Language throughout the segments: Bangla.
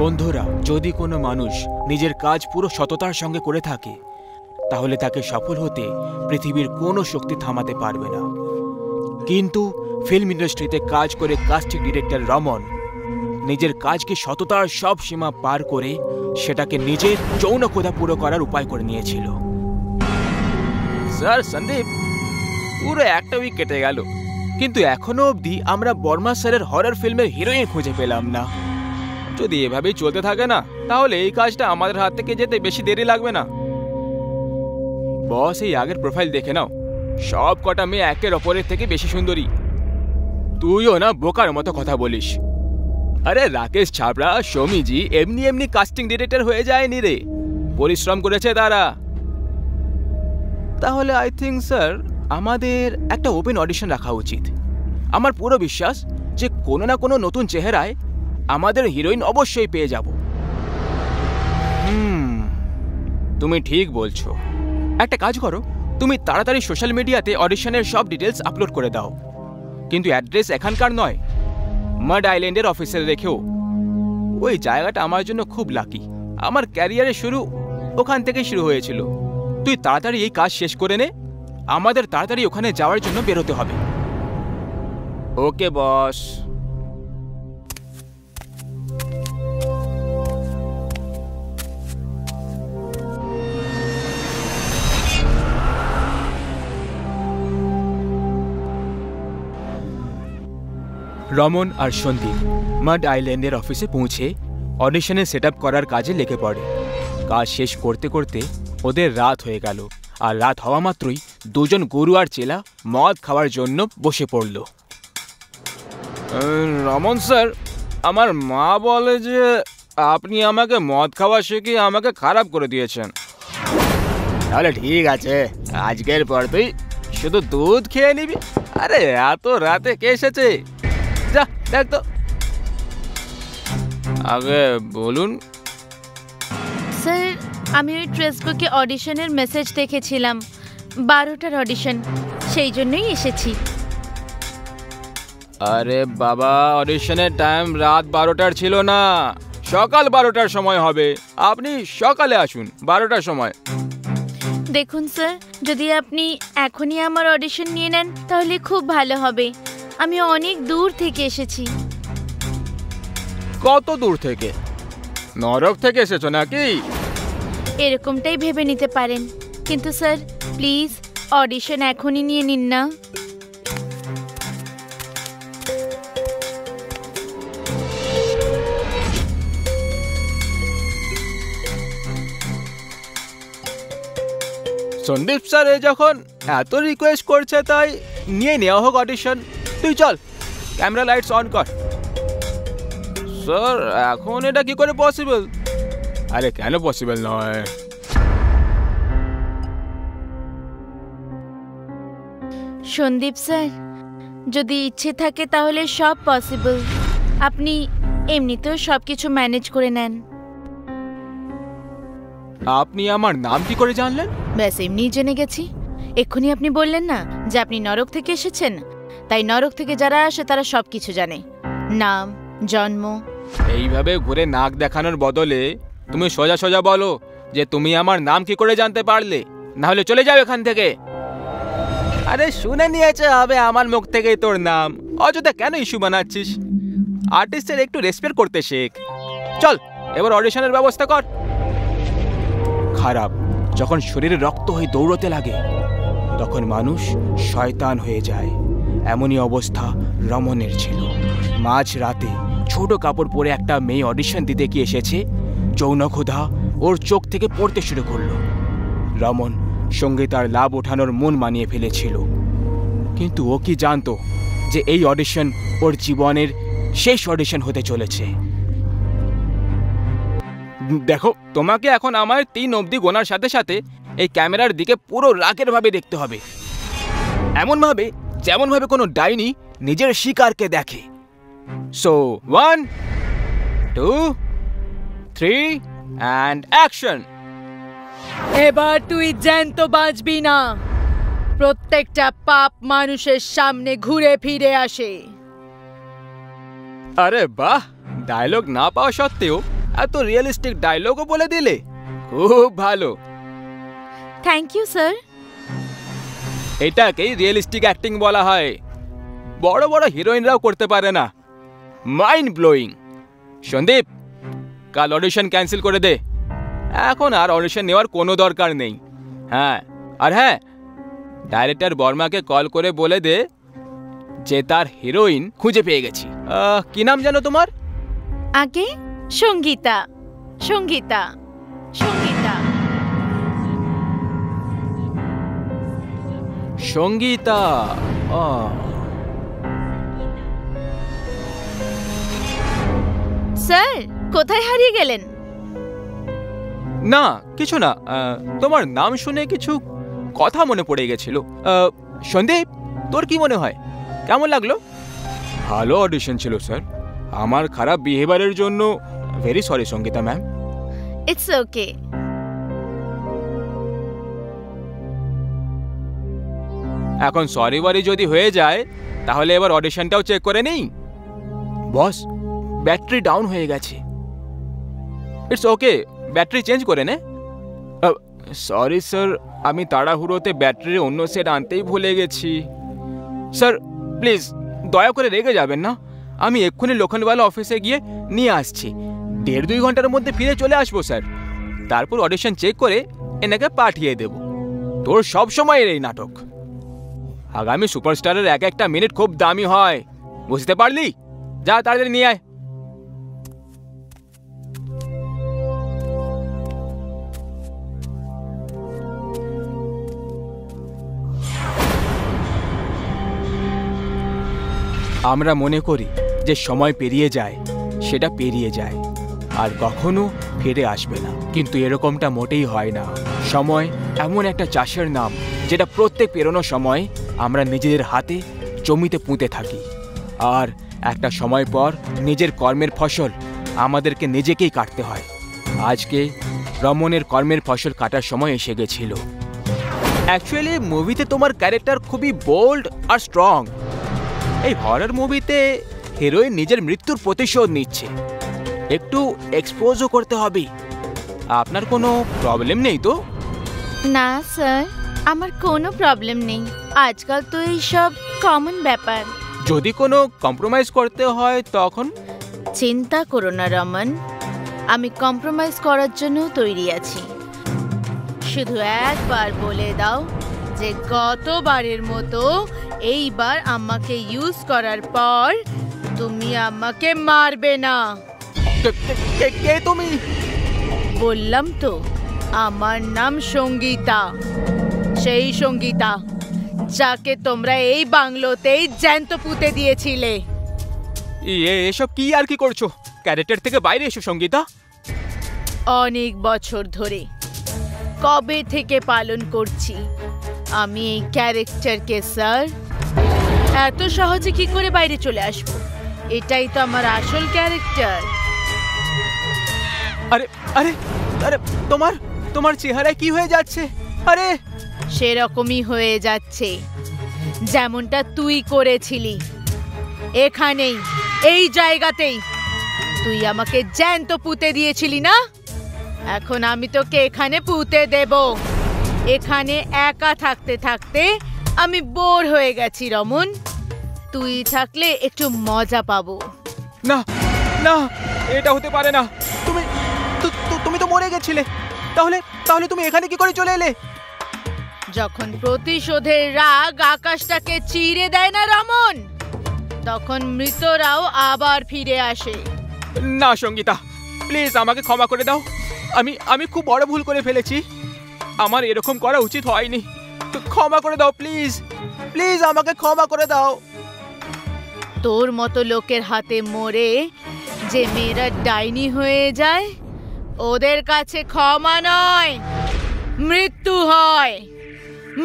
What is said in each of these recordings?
বন্ধুরা, যদি কোনো মানুষ নিজের কাজ পুরো সততার সঙ্গে করে থাকে তাহলে তাকে সফল হতে পৃথিবীর কোনো শক্তি থামাতে পারবে না। কিন্তু ফিল্ম ইন্ডাস্ট্রিতে কাজ করে কাস্টিং ডিরেক্টর রমন নিজের কাজকে সততার সব সীমা পার করে সেটাকে নিজের যৌন ক্ষুধা পুরো করার উপায় করে নিয়েছিল। স্যার সন্দীপ, পুরো একটা উইক কেটে গেল, কিন্তু এখনো অবধি আমরা বর্মা স্যারের হরর ফিল্মের হিরোইন খুঁজে পেলাম না। যদি এভাবেই চলতে থাকে না তাহলে এই কাজটা আমাদের হাত থেকে যেতে বেশি দেরি লাগবে না। বস, এই আগের প্রোফাইল দেখে নাও, সব কটা মেয়ে একের অপরের থেকে বেশি সুন্দরী। তুইও না বোকার মতো কথা বলিস। আরে রাকেশ ছাবড়া, সৌমিজি এমনি এমনি কাস্টিং ডিরেক্টর হয়ে যায়নি রে, পরিশ্রম করেছে তারা। তাহলে আই থিঙ্ক স্যার আমাদের একটা ওপেন অডিশন রাখা উচিত। আমার পুরো বিশ্বাস যে কোনো না কোনো নতুন চেহারায় আমাদের হিরোইন অবশ্যই পেয়ে যাব। তুমি ঠিক বলছো। একটা কাজ করো, তুমি তাড়াতাড়ি সোশ্যাল মিডিয়াতে অডিশনের সব ডিটেলস আপলোড করে দাও, কিন্তু অ্যাড্রেস এখানকার নয়, মাড আইল্যান্ডের অফিসে রেখেও। ওই জায়গাটা আমার জন্য খুব লাকি, আমার ক্যারিয়ারের শুরু ওখান থেকেই শুরু হয়েছিল। তুই তাড়াতাড়ি এই কাজ শেষ করে নে, আমাদের তাড়াতাড়ি ওখানে যাওয়ার জন্য বেরোতে হবে। ওকে বস। রমন আর সন্দীপ মাড আইল্যান্ডের অফিসে পৌঁছে অডিশনে সেট আপ করার কাজে লেগে পড়ে। কাজ শেষ করতে করতে ওদের রাত হয়ে গেল, আর রাত হওয়া মাত্রই দুজন গুরু আর চেলা মদ খাওয়ার জন্য বসে পড়ল। রমন স্যার, আমার মা বলে যে আপনি আমাকে মদ খাওয়া শিখিয়ে আমাকে খারাপ করে দিয়েছেন। তাহলে ঠিক আছে, আজকের পর তুই শুধু দুধ খেয়ে নিবি। আরে এত রাতে কে এসেছে? যা দেখ তো। আগে বলুন। স্যার, আমি ওই ফেসবুকে অডিশনের মেসেজ দেখেছিলাম, 12টার অডিশন, সেই জন্যই এসেছি। আরে বাবা, অডিশনের টাইম রাত 12টার ছিল না, সকাল 12টার সময় হবে। আপনি সকালে আসুন 12টার সময়। দেখুন স্যার, যদি আপনি এখনই আমার অডিশন নিয়ে নেন তাহলে খুব ভালো হবে। আমি অনেক দূর থেকে এসেছি। কত দূর থেকে? নরক থেকে এসেছো নাকি? এরকমটাই ভেবে নিতে পারেন, কিন্তু স্যার প্লিজ অডিশন এখনই নিয়ে নিন না। সন্দীপ স্যার যখন এত রিকোয়েস্ট করছে তাই নিয়ে নেওয়া হোক অডিশন। তুই চল, ক্যামেরা লাইটস অন কর। স্যার এখন এটা কি করে পসিবল? আরে কেন পসিবল নয়? সন্দীপ স্যার, যদি ইচ্ছে থাকে তাহলে সব পসিবল। আপনি এমনিতেও সব কিছু ম্যানেজ করে নেন। আপনি আমার নাম কি করে জানলেন? ব্যাস এমনিই জেনে গেছি। এক্ষুনি আপনি বললেন না যে আপনি নরক থেকে এসেছেন, তাই নরক থেকে যারা আসে তারা সব কিছু জানে, নাম, জন্ম। এইভাবে ঘুরে নাক দেখানোর বদলে তুমি সোজা সোজা বলো যে তুমি আমার নাম কি করে জানতে পারলে, না হলে চলে যাও এখান থেকে। আরে শুনে নিয়েছে হবে আমার মুখ থেকেই তোর নাম, অযথা কেন ইস্যু বানাচ্ছিস? আর্টিস্টের একটু রেসপেক্ট করতে শেখ। চল এবার অডিশনের ব্যবস্থা কর। খারাপ যখন শরীরে রক্ত হয়ে দৌড়তে লাগে তখন মানুষ শয়তান হয়ে যায়। এমনই অবস্থা রমনের ছিল। মাঝ রাতে ছোট কাপড় পরে একটা মেয়ে অডিশন দিতে কি এসেছে, যৌন ক্ষুধা ওর চোখ থেকে পড়তে শুরু করলো। রমন সঙ্গে তার লাভ ওঠানোর মন মানিয়ে ফেলেছিল, কিন্তু ও কি জানতো যে এই অডিশন ওর জীবনের শেষ অডিশন হতে চলেছে। দেখো, তোমাকে এখন আমার 3 অবধি গোনার সাথে সাথে এই ক্যামেরার দিকে পুরো রাগের ভাবে দেখতে হবে, এমন ভাবে যেমন ভাবে কোনো ডাইনি নিজের শিকারকে দেখে। So 1, 2, 3 and action. এবার তুই জ্যান্ত বাঁচবি না। প্রত্যেকটা পাপ মানুষের সামনে ঘুরে ফিরে আসে। আরে বাহ, ডায়লগ না পাওয়া সত্ত্বেও এত রিয়েলিস্টিক ডায়লগও বলে দিলে, খুব ভালো। Thank you sir. এটাকেই রিয়েলিস্টিক অ্যাক্টিং বলা হয়, বড় বড় হিরোইনরাও করতে পারে না। Mind blowing. সন্দীপ, কাল অডিশন ক্যান্সেল করে দে, এখন আর অডিশন নেওয়ার কোনো দরকার নেই। হ্যাঁ, আর হ্যাঁ, ডাইরেক্টর বর্মাকে কল করে বলে দে যে তার হিরোইন খুঁজে পেয়ে গেছি। কি নাম জানো তোমার? আগে সঙ্গীতা। সঙ্গীতা সঙ্গীতা সঙ্গীতা। স্যার, কোথায় হারিয়ে গেলেন? না কিছু না, তোমার নাম শুনে কিছু কথা মনে পড়ে গেছিল। সন্দীপ, তোর কি মনে হয়, কেমন লাগলো? ভালো অডিশন ছিল স্যার, আমার খারাপ বিহেভিয়ারের জন্য very sorry Sangeeta ma'am. It's okay. এখন সরি ওয়ারি যদি হয়ে যায় তাহলে এবার অডিশনটাও চেক করে নেই। বস, ব্যাটারি ডাউন হয়ে গেছে। ইটস ওকে, ব্যাটারি চেঞ্জ করে নে। সরি স্যার, আমি তাড়াহুড়োতে ব্যাটারির অন্য সেট আনতেই ভুলে গেছি। স্যার প্লিজ দয়া করে রেগে যাবেন না, আমি এক্ষুনি লোখনওয়ালা অফিসে গিয়ে নিয়ে আসছি। 1.5-2 ঘন্টার মধ্যে ফিরে চলে আসবো স্যার, তারপর অডিশন চেক করে এনাকে পাঠিয়ে দেব। তোর সব সময়ের এই নাটক। আগামী সুপারস্টারের এক একটা মিনিট খুব দামি হয়, বুঝতে পারলি? যা তাড়াতাড়ি নিয়ে আয়। আমরা মনে করি যে সময় পেরিয়ে যায়, সেটা পেরিয়ে যায় আর কখনো ফিরে আসবে না, কিন্তু এরকমটা মোটেই হয় না। সময় এমন একটা চাষের নাম যেটা প্রত্যেক পেরোনোর সময় আমরা নিজেদের হাতে জমিতে পুঁতে থাকি, আর একটা সময় পর নিজের কর্মের ফসল আমাদেরকে নিজেকেই কাটতে হয়। আজকে রমনের কর্মের ফসল কাটার সময় এসে গেছিল। অ্যাকচুয়ালি মুভিতে তোমার ক্যারেক্টার খুবই বোল্ড আর স্ট্রং। এই হরর মুভিতে হিরোইন নিজের মৃত্যুর প্রতিশোধ নিচ্ছে, একটু এক্সপোজও করতে হবে। আপনার কোনো প্রবলেম নেই তো? না স্যার, আমার কোনো প্রবলেম নেই। আজকাল তো এইসব কমন ব্যাপার। যদি কোনো কম্প্রোমাইজ করতে হয় তখন? চিন্তা করো না রমন, আমি কম্প্রোমাইজ করার জন্য তৈরি আছি। শুধু একবার বলে দাও যে গতবারের মতো এইবার আমাকে ইউজ করার পর তুমি আমাকে মারবে না। কে তুমি? বললাম তো, আমার নাম সঙ্গীতা, সেই সঙ্গীতা যাকে তোমরা এই বাংলোতেই জ্যান্ত পুঁতে দিয়েছিলে। এসব কি আর কি করছো? ক্যারেক্টার থেকে বাইরে এসো সঙ্গীতা। অনেক বছর ধরে, কবে থেকে পালন করছি আমি এই ক্যারেক্টারকে স্যার। এত সহজে কি করে বাইরে চলে আসবো? এটাই তো আমার আসল ক্যারেক্টার। আরে আরে আরে, তোমার চেহারায় কি হয়ে যাচ্ছে? আরে সেরকমই হয়ে যাচ্ছে যেমনটা তুই করেছিলি এখানেই, এই জায়গাতেই। তুই আমাকে জ্যান্ত পুঁতে দিয়েছিলি না? এখন আমি তোকে এখানে পুঁতে দেব। এখানে একা থাকতে থাকতে আমি বোর হয়ে গেছি রমন, তুই থাকলে একটু মজা পাবো। না না, এটা হতে পারে না। তুমি তো মরে গেছিলে, তাহলে তুমি এখানে কি করে চলে এলে? যখন প্রতিশোধের রাগ আকাশটাকে চিরে দেয় না রমন, তখন মৃতরাও আবার ফিরে আসে। না সঙ্গীতা, প্লিজ আমাকে ক্ষমা করে দাও। আমি খুব বড় ভুল করে ফেলেছি, আমার এরকম করা উচিত হয়নি। ক্ষমা করে দাও প্লিজ, প্লিজ আমাকে ক্ষমা করে দাও। তোর মতো লোকের হাতে মরে যে মেয়েরা ডাইনি হয়ে যায়, ওদের কাছে ক্ষমা নয়, মৃত্যু হয়,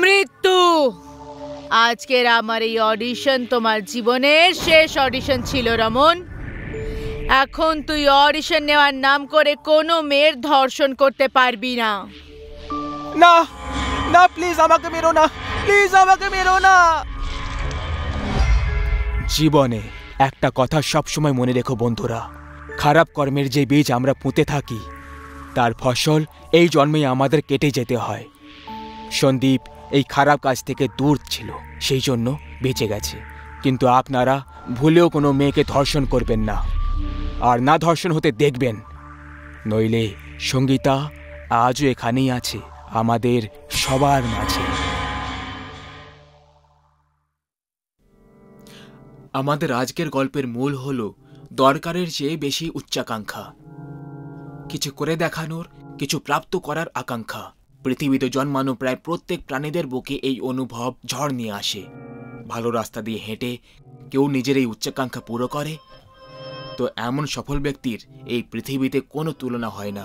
মৃত্যু। আজকের আমার এই অডিশন তোমার জীবনের শেষ অডিশন ছিল রমন। এখন তুই অডিশন নেওয়ার নাম করে কোনো মেয়ের ধর্ষণ করতে পারবি না। না না, প্লিজ আমাকে মেরো না, প্লিজ আমাকে মেরো না। জীবনে একটা কথা সবসময় মনে রেখো বন্ধুরা, খারাপ কর্মের যে বীজ আমরা পুঁতে থাকি তার ফসল এই জন্মেই আমাদের কেটে যেতে হয়। সন্দীপ এই খারাপ কাজ থেকে দূর ছিল, সেই জন্য বেঁচে গেছে। কিন্তু আপনারা ভুলেও কোনো মেয়েকে ধর্ষণ করবেন না, আর না ধর্ষণ হতে দেখবেন, নইলে সঙ্গীতা আজও এখানেই আছে আমাদের সবার মাঝে। আমাদের আজকের গল্পের মূল হল দরকারের চেয়ে বেশি উচ্চাকাঙ্ক্ষা, কিছু করে দেখানোর, কিছু প্রাপ্ত করার আকাঙ্ক্ষা। পৃথিবীতে জন্মানো প্রায় প্রত্যেক প্রাণীদের বুকে এই অনুভব ঝড় নিয়ে আসে। ভালো রাস্তা দিয়ে হেঁটে কেউ নিজের এই উচ্চাকাঙ্ক্ষা পুরো করে তো এমন সফল ব্যক্তির এই পৃথিবীতে কোনো তুলনা হয় না।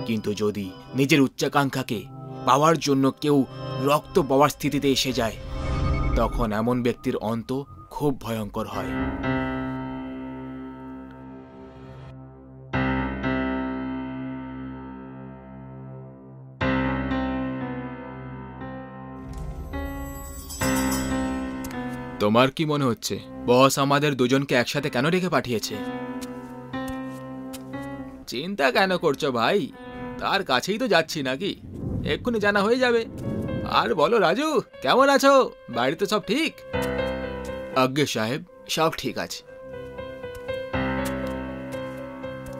কিন্তু যদি নিজের উচ্চাকাঙ্ক্ষাকে পাওয়ার জন্য কেউ রক্ত পাওয়ার স্থিতিতে এসে যায়, তখন এমন ব্যক্তির অন্ত খুব ভয়ঙ্কর হয়। তোমার কি মনে হচ্ছে বস আমাদের দুজনকে একসাথে কেন রেখে পাঠিয়েছে? চিন্তা কেন করছো ভাই, তার কাছেই তো যাচ্ছি নাকি, এক্ষুনি জানা হয়ে যাবে। আর বলো রাজু, কেমন আছো? বাড়িতে সব ঠিক? আজ্ঞে সাহেব, সব ঠিক আছে।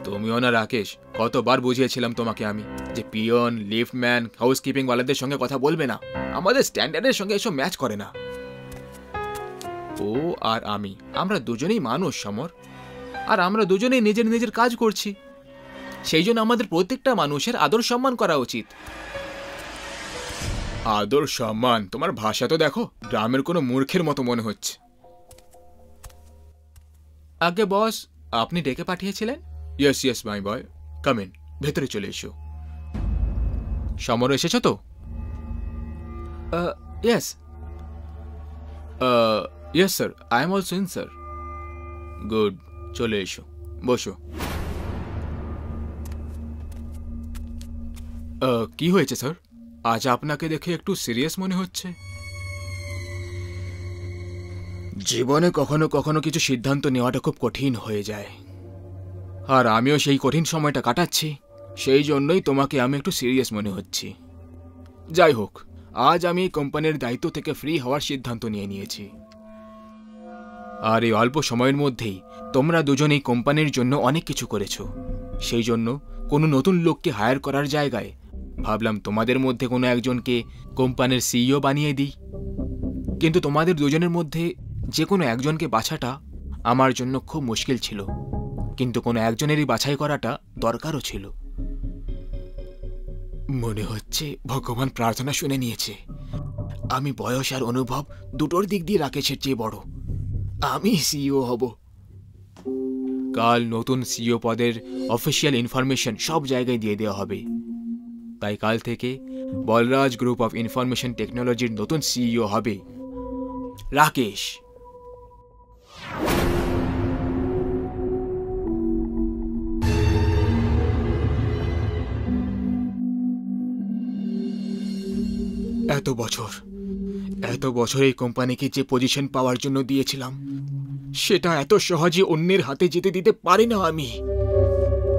তুমিও না রাকেশ, কতবার বুঝিয়েছিলাম তোমাকে আমি যে পিয়ন, লিফটম্যান, হাউসকিপিং ওয়ালাদের সঙ্গে কথা বলবে না, আমাদের স্ট্যান্ডার্ডের সঙ্গে এসব ম্যাচ করে না। ও আর আমি, আমরা দুজনেই মানুষ সমর, আর আমরা দুজনেই নিজের নিজের কাজ করছি, সেই জন্য আমাদের প্রত্যেকটা মানুষের আদর সম্মান করা উচিত। আদর সম্মান? তোমার ভাষা তো দেখো, গ্রামের কোনো মূর্খের মতো মনে হচ্ছে। আগে বস, আপনি ডেকে পাঠিয়েছিলেন? Yes yes my boy, come in, ভেতরে চলে এসো। সমর এসেছো তো? Yes yes sir, I am also in sir. Good, চলে এসো, বসো। কি হয়েছে স্যার, আজ আপনাকে দেখে একটু সিরিয়াস মনে হচ্ছে? জীবনে কখনো কখনো কিছু সিদ্ধান্ত নেওয়াটা খুব কঠিন হয়ে যায়, আর আমিও সেই কঠিন সময়টা কাটাচ্ছি, সেই জন্যই তোমাকে আমি একটু সিরিয়াস মনে হচ্ছি। যাই হোক, আজ আমি এই কোম্পানির দায়িত্ব থেকে ফ্রি হওয়ার সিদ্ধান্ত নিয়ে নিয়েছি, আর এই অল্প সময়ের মধ্যেই তোমরা দুজন এই কোম্পানির জন্য অনেক কিছু করেছো। সেই জন্য কোনো নতুন লোককে হায়ার করার জায়গায় ভাবলাম তোমাদের মধ্যে কোনো একজনকে কোম্পানির সিইও বানিয়ে দিই। কিন্তু তোমাদের দুজনের মধ্যে যে কোনো একজনকে বাছাটা আমার জন্য খুব মুশকিল ছিল, কিন্তু কোনো একজনেরই বাছাই করাটা দরকারও ছিল। মনে হচ্ছে ভগবান প্রার্থনা শুনে নিয়েছে। আমি বয়স আর অনুভব দুটোর দিক দিয়ে রাকেশের চেয়ে বড়, আমি সিইও হব। কাল নতুন সিইও পদের অফিসিয়াল ইনফরমেশন সব জায়গায় দিয়ে দেওয়া হবে, তাই কাল থেকে বলরাজ গ্রুপ অফ ইনফরমেশন টেকনোলজির নতুন সিইও হবে রাকেশ। এত বছর এই কোম্পানিকে যে পজিশন পাওয়ার জন্য দিয়েছিলাম, সেটা এত সহজে অন্যের হাতে যেতে দিতে পারি না আমি,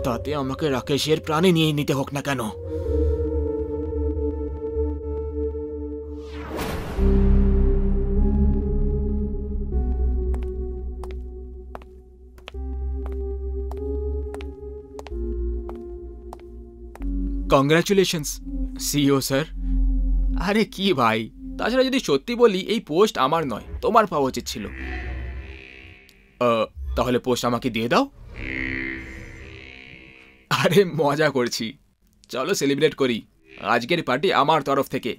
তাতে আমাকে রাকেশের প্রাণে নিয়ে নিতে হোক না কেন। Congratulations CEO sir. আরে কি ভাই, তাছাড়া যদি সত্যি বলি, এই পোস্ট আমার নয়, তোমার পাওয়া উচিত ছিল। তাহলে পোস্ট আমাকে দিয়ে দাও। আরে মজা করছি, চলো সেলিব্রেট করি, আজকের পার্টি আমার তরফ থেকে।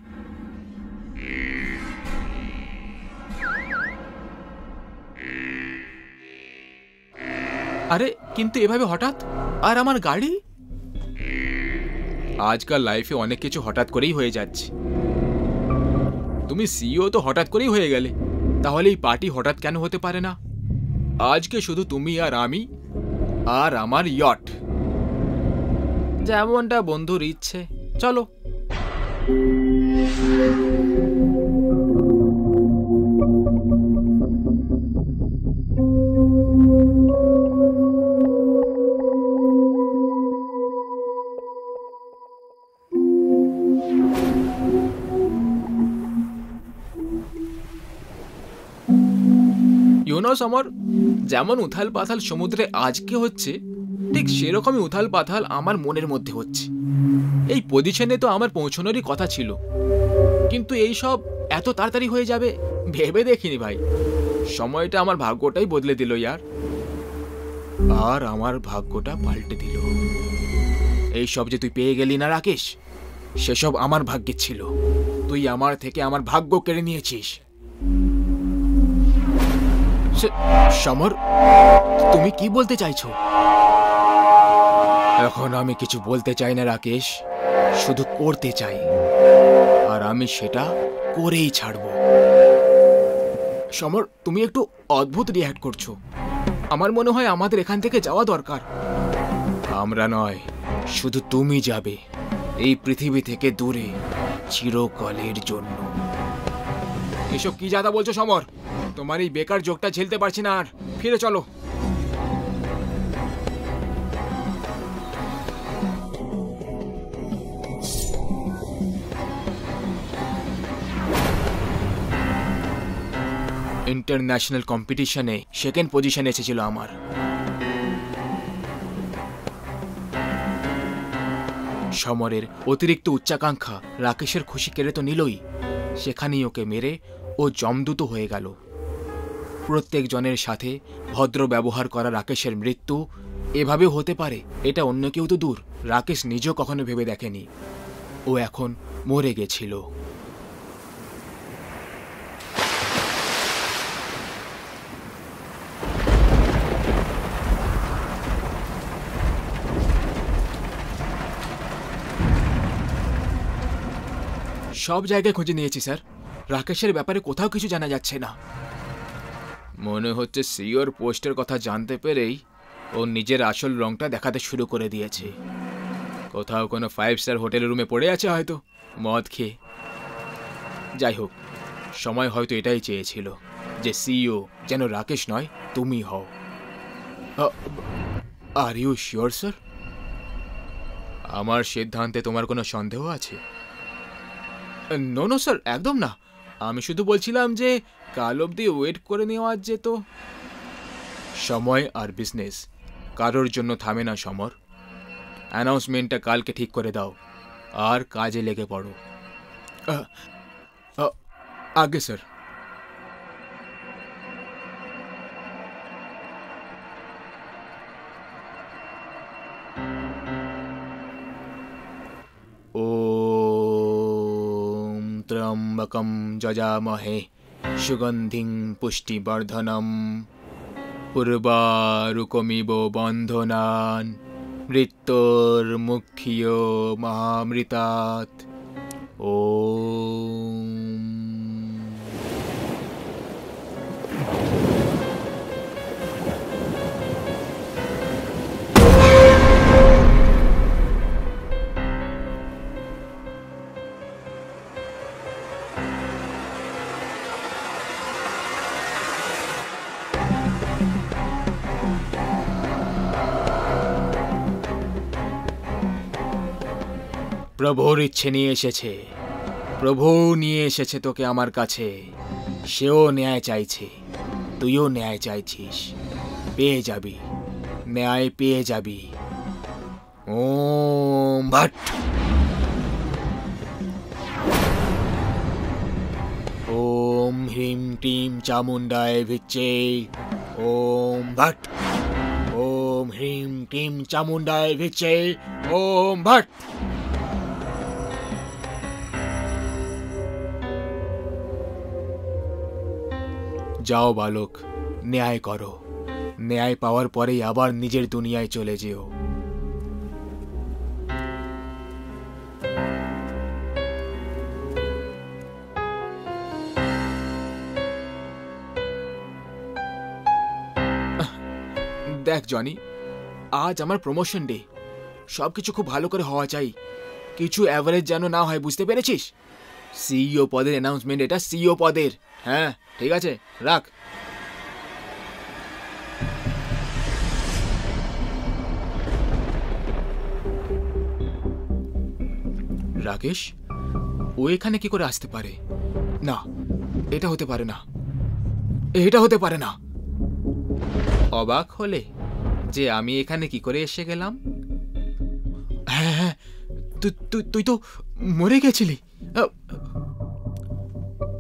আরে কিন্তু এভাবে হঠাৎ, আর আমার গাড়ি? আজকাল লাইফে অনেক কিছু হঠাৎ করেই হয়ে যাচ্ছে। তুমি সিইও তো হঠাৎ করেই হয়ে গেলে, তাহলে এই পার্টি হঠাৎ কেন হতে পারে না? আজকে শুধু তুমি আর আমি আর আমার ইয়ট, যেমনটা বন্ধুর ইচ্ছে। চলো। শোনো সমর, যেমন উথাল পাথাল সমুদ্রে আজকে হচ্ছে, ঠিক সেরকমই উথাল পাথাল আমার মনের মধ্যে হচ্ছে। এই পজিশনে তো আমার পৌঁছানোরই কথা ছিল, কিন্তু এই সব এত তাড়াতাড়ি হয়ে যাবে ভেবে দেখিনি ভাই। সময়টা আমার ভাগ্যটাই বদলে দিল ইয়ার, আর আমার ভাগ্যটা পাল্টে দিল। এই সব যে তুই পেয়ে গেলি না রাকেশ, সেসব আমার ভাগ্যে ছিল। তুই আমার থেকে আমার ভাগ্য কেড়ে নিয়েছিস। সমর, তুমি কি বলতে চাইছো? এখন আমি কিছু বলতে চাই না রাকেশ, শুধু করতে চাই, আর আমি সেটা করেই ছাড়ব। সমর, তুমি একটু অদ্ভুত রিঅ্যাক্ট করছো। আমার মনে হয় আমাদের এখান থেকে যাওয়া দরকার। আমরা নয়, শুধু তুমি যাবে এই পৃথিবী থেকে দূরে, চিরকালের জন্য। এসব কি জাদা বলছো সমর? তোমার এই বেকার জোকটা ঝেলতে পারছি না আর। ফিরে চলো। ইন্টারন্যাশনাল কম্পিটিশনে সেকেন্ড পজিশনে এসেছিল আমার। সমরের অতিরিক্ত উচ্চাকাঙ্ক্ষা রাকেশের খুশি কেড়ে তো নিলই, সেখানেই ওকে মেরে ও জমদূত হয়ে গেল। প্রত্যেক জনের সাথে ভদ্র ব্যবহার করা রাকেশের মৃত্যু এভাবেও হতে পারে, এটা অন্য কেউ তো দূর, রাকেশ নিজেও কখনো ভেবে দেখেনি। ও এখন মরে গেছিল। সব জায়গায় খুঁজে নিয়েছি স্যার, রাকেশের ব্যাপারে কোথাও কিছু জানা যাচ্ছে না। মনে হচ্ছে সিওর পোস্টের কথা জানতে পেরেই ও নিজের আসল রংটা দেখাতে শুরু করে দিয়েছে। কোথাও কোনো 5 স্টার হোটেলের রুমে পড়ে আছে হয়তো, মদ খেয়ে। যাই হোক, সময় হয়তো এটাই চেয়েছিল যে সিইও যেন রাকেশ নয়, তুমি হও। Are you sure sir? আমার সিদ্ধান্তে তোমার কোনো সন্দেহ আছে? নো নো স্যার, একদম না। আমি শুধু বলছিলাম যে কাল অবধি ওয়েট করে নেওয়া যেত। সময় আর বিজনেস কারোর জন্য থামে না সমর। অ্যানাউন্সমেন্টটা কালকে ঠিক করে দাও আর কাজে লেগে পড়ো। আগে স্যার। ওম ত্র্যম্বকম যজামহে সুগন্ধিং পুষ্টিবর্ধনম পূর্বারুকমিব বন্ধনান মৃত্যুর্মুখ্য মহামৃতাৎ। ওম। প্রভুর ইচ্ছে নিয়ে এসেছে, প্রভু নিয়ে এসেছে তোকে আমার কাছে। সেও ন্যায় চাইছে, তুইও ন্যায় চাইছিস, পেয়ে যাবি, ন্যায় পেয়ে যাবি। ওম ভট। ওম হ্রিম ক্লিম চামুণ্ডায় ভিচ্চে। ওম ভট। ওম হ্রিম ক্লিম চামুণ্ডায় ভিচ্চে। ওম ভট। যাও বালক, ন্যায় করো। ন্যায় পাওয়ার পরেই আবার নিজের দুনিয়ায় চলে যেও। দেখ জনি, আজ আমার প্রমোশন ডে, সবকিছু খুব ভালো করে হওয়া চাই, কিছু অ্যাভারেজ যেন না হয়, বুঝতে পেরেছিস? সিইও পদের অ্যানাউন্সমেন্ট, এটা সিইও পদের। হ্যাঁ ঠিক আছে, রাখ। রাকেশ, ও এখানে কি করে আসতে পারে? না, এটা হতে পারে না, এটা হতে পারে না। অবাক হলে যে আমি এখানে কি করে এসে গেলাম? হ্যাঁ হ্যাঁ, তুই তো মরে গেছিলি।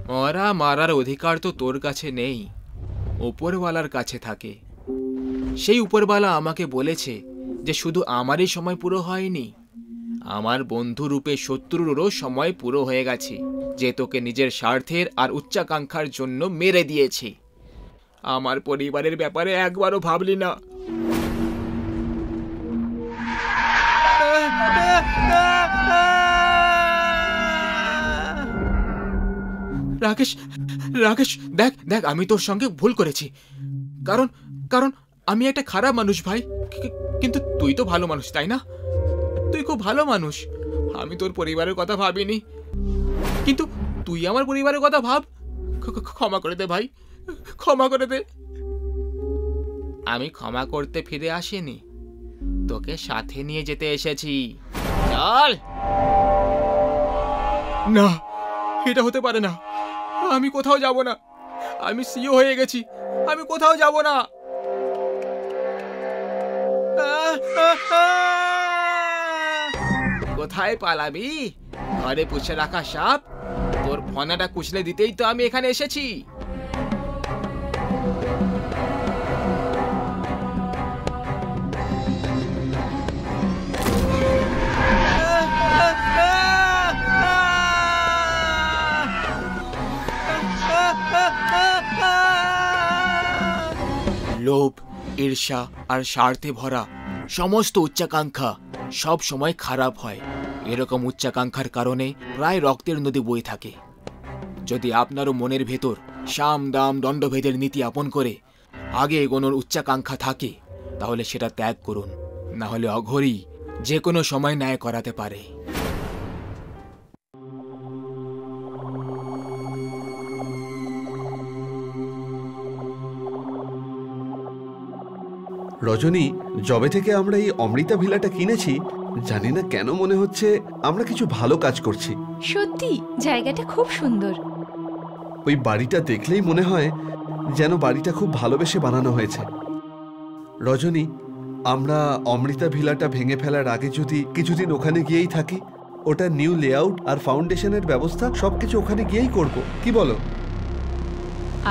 মরা মারার অধিকার তো তোর কাছে নেই, উপরওয়ালার কাছে থাকে। সেই উপরওয়ালা আমাকে বলেছে যে শুধু আমারই সময় পুরো হয়নি, আমার বন্ধু রূপে শত্রুরও সময় পুরো হয়ে গেছে, যে তোকে নিজের স্বার্থের আর উচ্চাকাঙ্ক্ষার জন্য মেরে দিয়েছে। আমার পরিবারের ব্যাপারে একবারও ভাবলি না। রাকেশ, রাকেশ, দেখ দেখ, আমি তোর সঙ্গে ভুল করেছি। কারণ কারণ আমি একটা খারাপ মানুষ ভাই, কিন্তু তুই তো ভালো মানুষ, তাই না? তুই খুব ভালো মানুষ। আমি তোর পরিবারের কথা ভাবিনি, কিন্তু তুই আমার পরিবারের কথা ভাব। ক্ষমা করে দে ভাই, ক্ষমা করে দে। আমি ক্ষমা করতে ফিরে আসিনি, তোকে সাথে নিয়ে যেতে এসেছি। চল। না, এটা হতে পারে না। আমি কোথাও যাব না। আমি সিও হয়ে গেছি, আমি কোথাও যাব না। কোথায় পালাবি? ঘরে পুষে রাখা সাপ, তোর ফনাটা কুচলে দিতেই তো আমি এখানে এসেছি। লোভ, ঈর্ষা আর স্বার্থে ভরা সমস্ত উচ্চাকাঙ্ক্ষা সব সময় খারাপ হয়। এরকম উচ্চাকাঙ্ক্ষার কারণে প্রায় রক্তের নদী বয়ে থাকে। যদি আপনারও মনের ভেতর সাম দাম দণ্ডভেদের নীতি আপন করে আগে এগোনোর উচ্চাকাঙ্ক্ষা থাকে, তাহলে সেটা ত্যাগ করুন, না হলে অঘোরই যে কোনো সময় ন্যায় করাতে পারে। রজনী, যবে থেকে আমরা এই অমৃতা ভিলাটা কিনেছি, জানি না কেন মনে হচ্ছে আমরা কিছু ভালো কাজ করছি। সত্যি জায়গাটা খুব সুন্দর। ওই বাড়িটা দেখলেই মনে হয় যেন বাড়িটা খুব ভালোবেসে বানানো হয়েছে। রজনী, আমরা অমৃতা ভিলাটা ভেঙে ফেলার আগে যদি কিছুদিন ওখানে গিয়েই থাকি, ওটা নিউ লেআউট আর ফাউন্ডেশনের ব্যবস্থা সবকিছু ওখানে গিয়েই করব, কি বলো?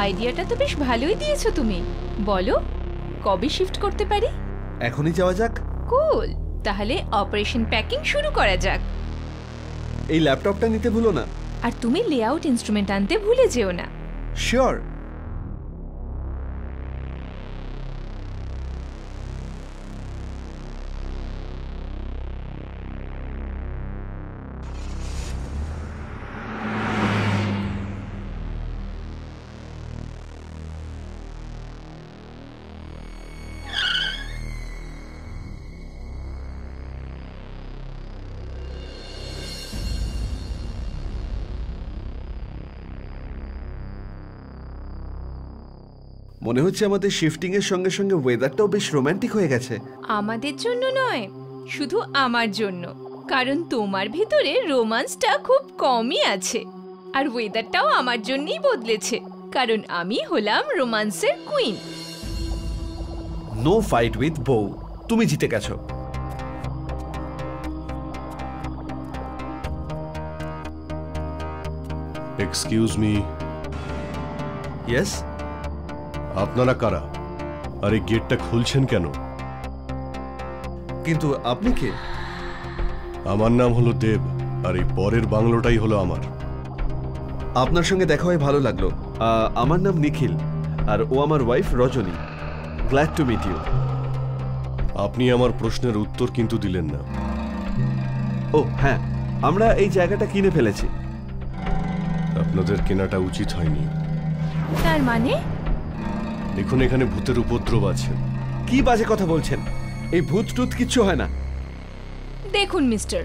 আইডিয়াটা তো বেশ ভালোই দিয়েছো তুমি। বলো কবে শিফট করতে পারি? এখনই যাওয়া যাক। কুল, তাহলে অপারেশন প্যাকিং শুরু করা যাক। এই ল্যাপটপটা নিতে ভুলো না। আর তুমি লেআউট ইনস্ট্রুমেন্ট আনতে ভুলে যেও না। শিওর। মনে হচ্ছে আমাদের শিফটিং এর সঙ্গে সঙ্গে ওয়েদারটাও বেশ রোমান্টিক হয়ে গেছে। আমাদের জন্য নয়, শুধু আমার জন্য, কারণ তোমার ভিতরে রোমান্সটা খুব কমই আছে। আর ওয়েদারটাও আমার জন্যই বদলেছে, কারণ আমি হলাম রোমান্সের কুইন। নো ফাইট উইথ বউ, তুমি জিতে গেছো। Excuse me. ইয়েস। আপনারা কারা? আর এই গেটটা খুলছেন কেন? কিন্তু আপনি কে? আমার নাম হলো দেব, আর এই পরের বাংলোটাই হলো আমার। আপনার সঙ্গে দেখা হয়ে ভালো লাগলো। আমার নাম নিখিল, আর ও আমার wife Rajani. Glad to meet you. আপনি আমার প্রশ্নের উত্তর কিন্তু দিলেন না। ও হ্যাঁ, আমরা এই জায়গাটা কিনে ফেলেছি। আপনাদের কেনাটা উচিত হয়নি। তার মানে? দেখুন, এখানে ভূতের উপদ্রব আছে। কি বাজে কথা বলছেন? এই ভূত টুত কিচ্ছু হয় না। দেখুন মিস্টার,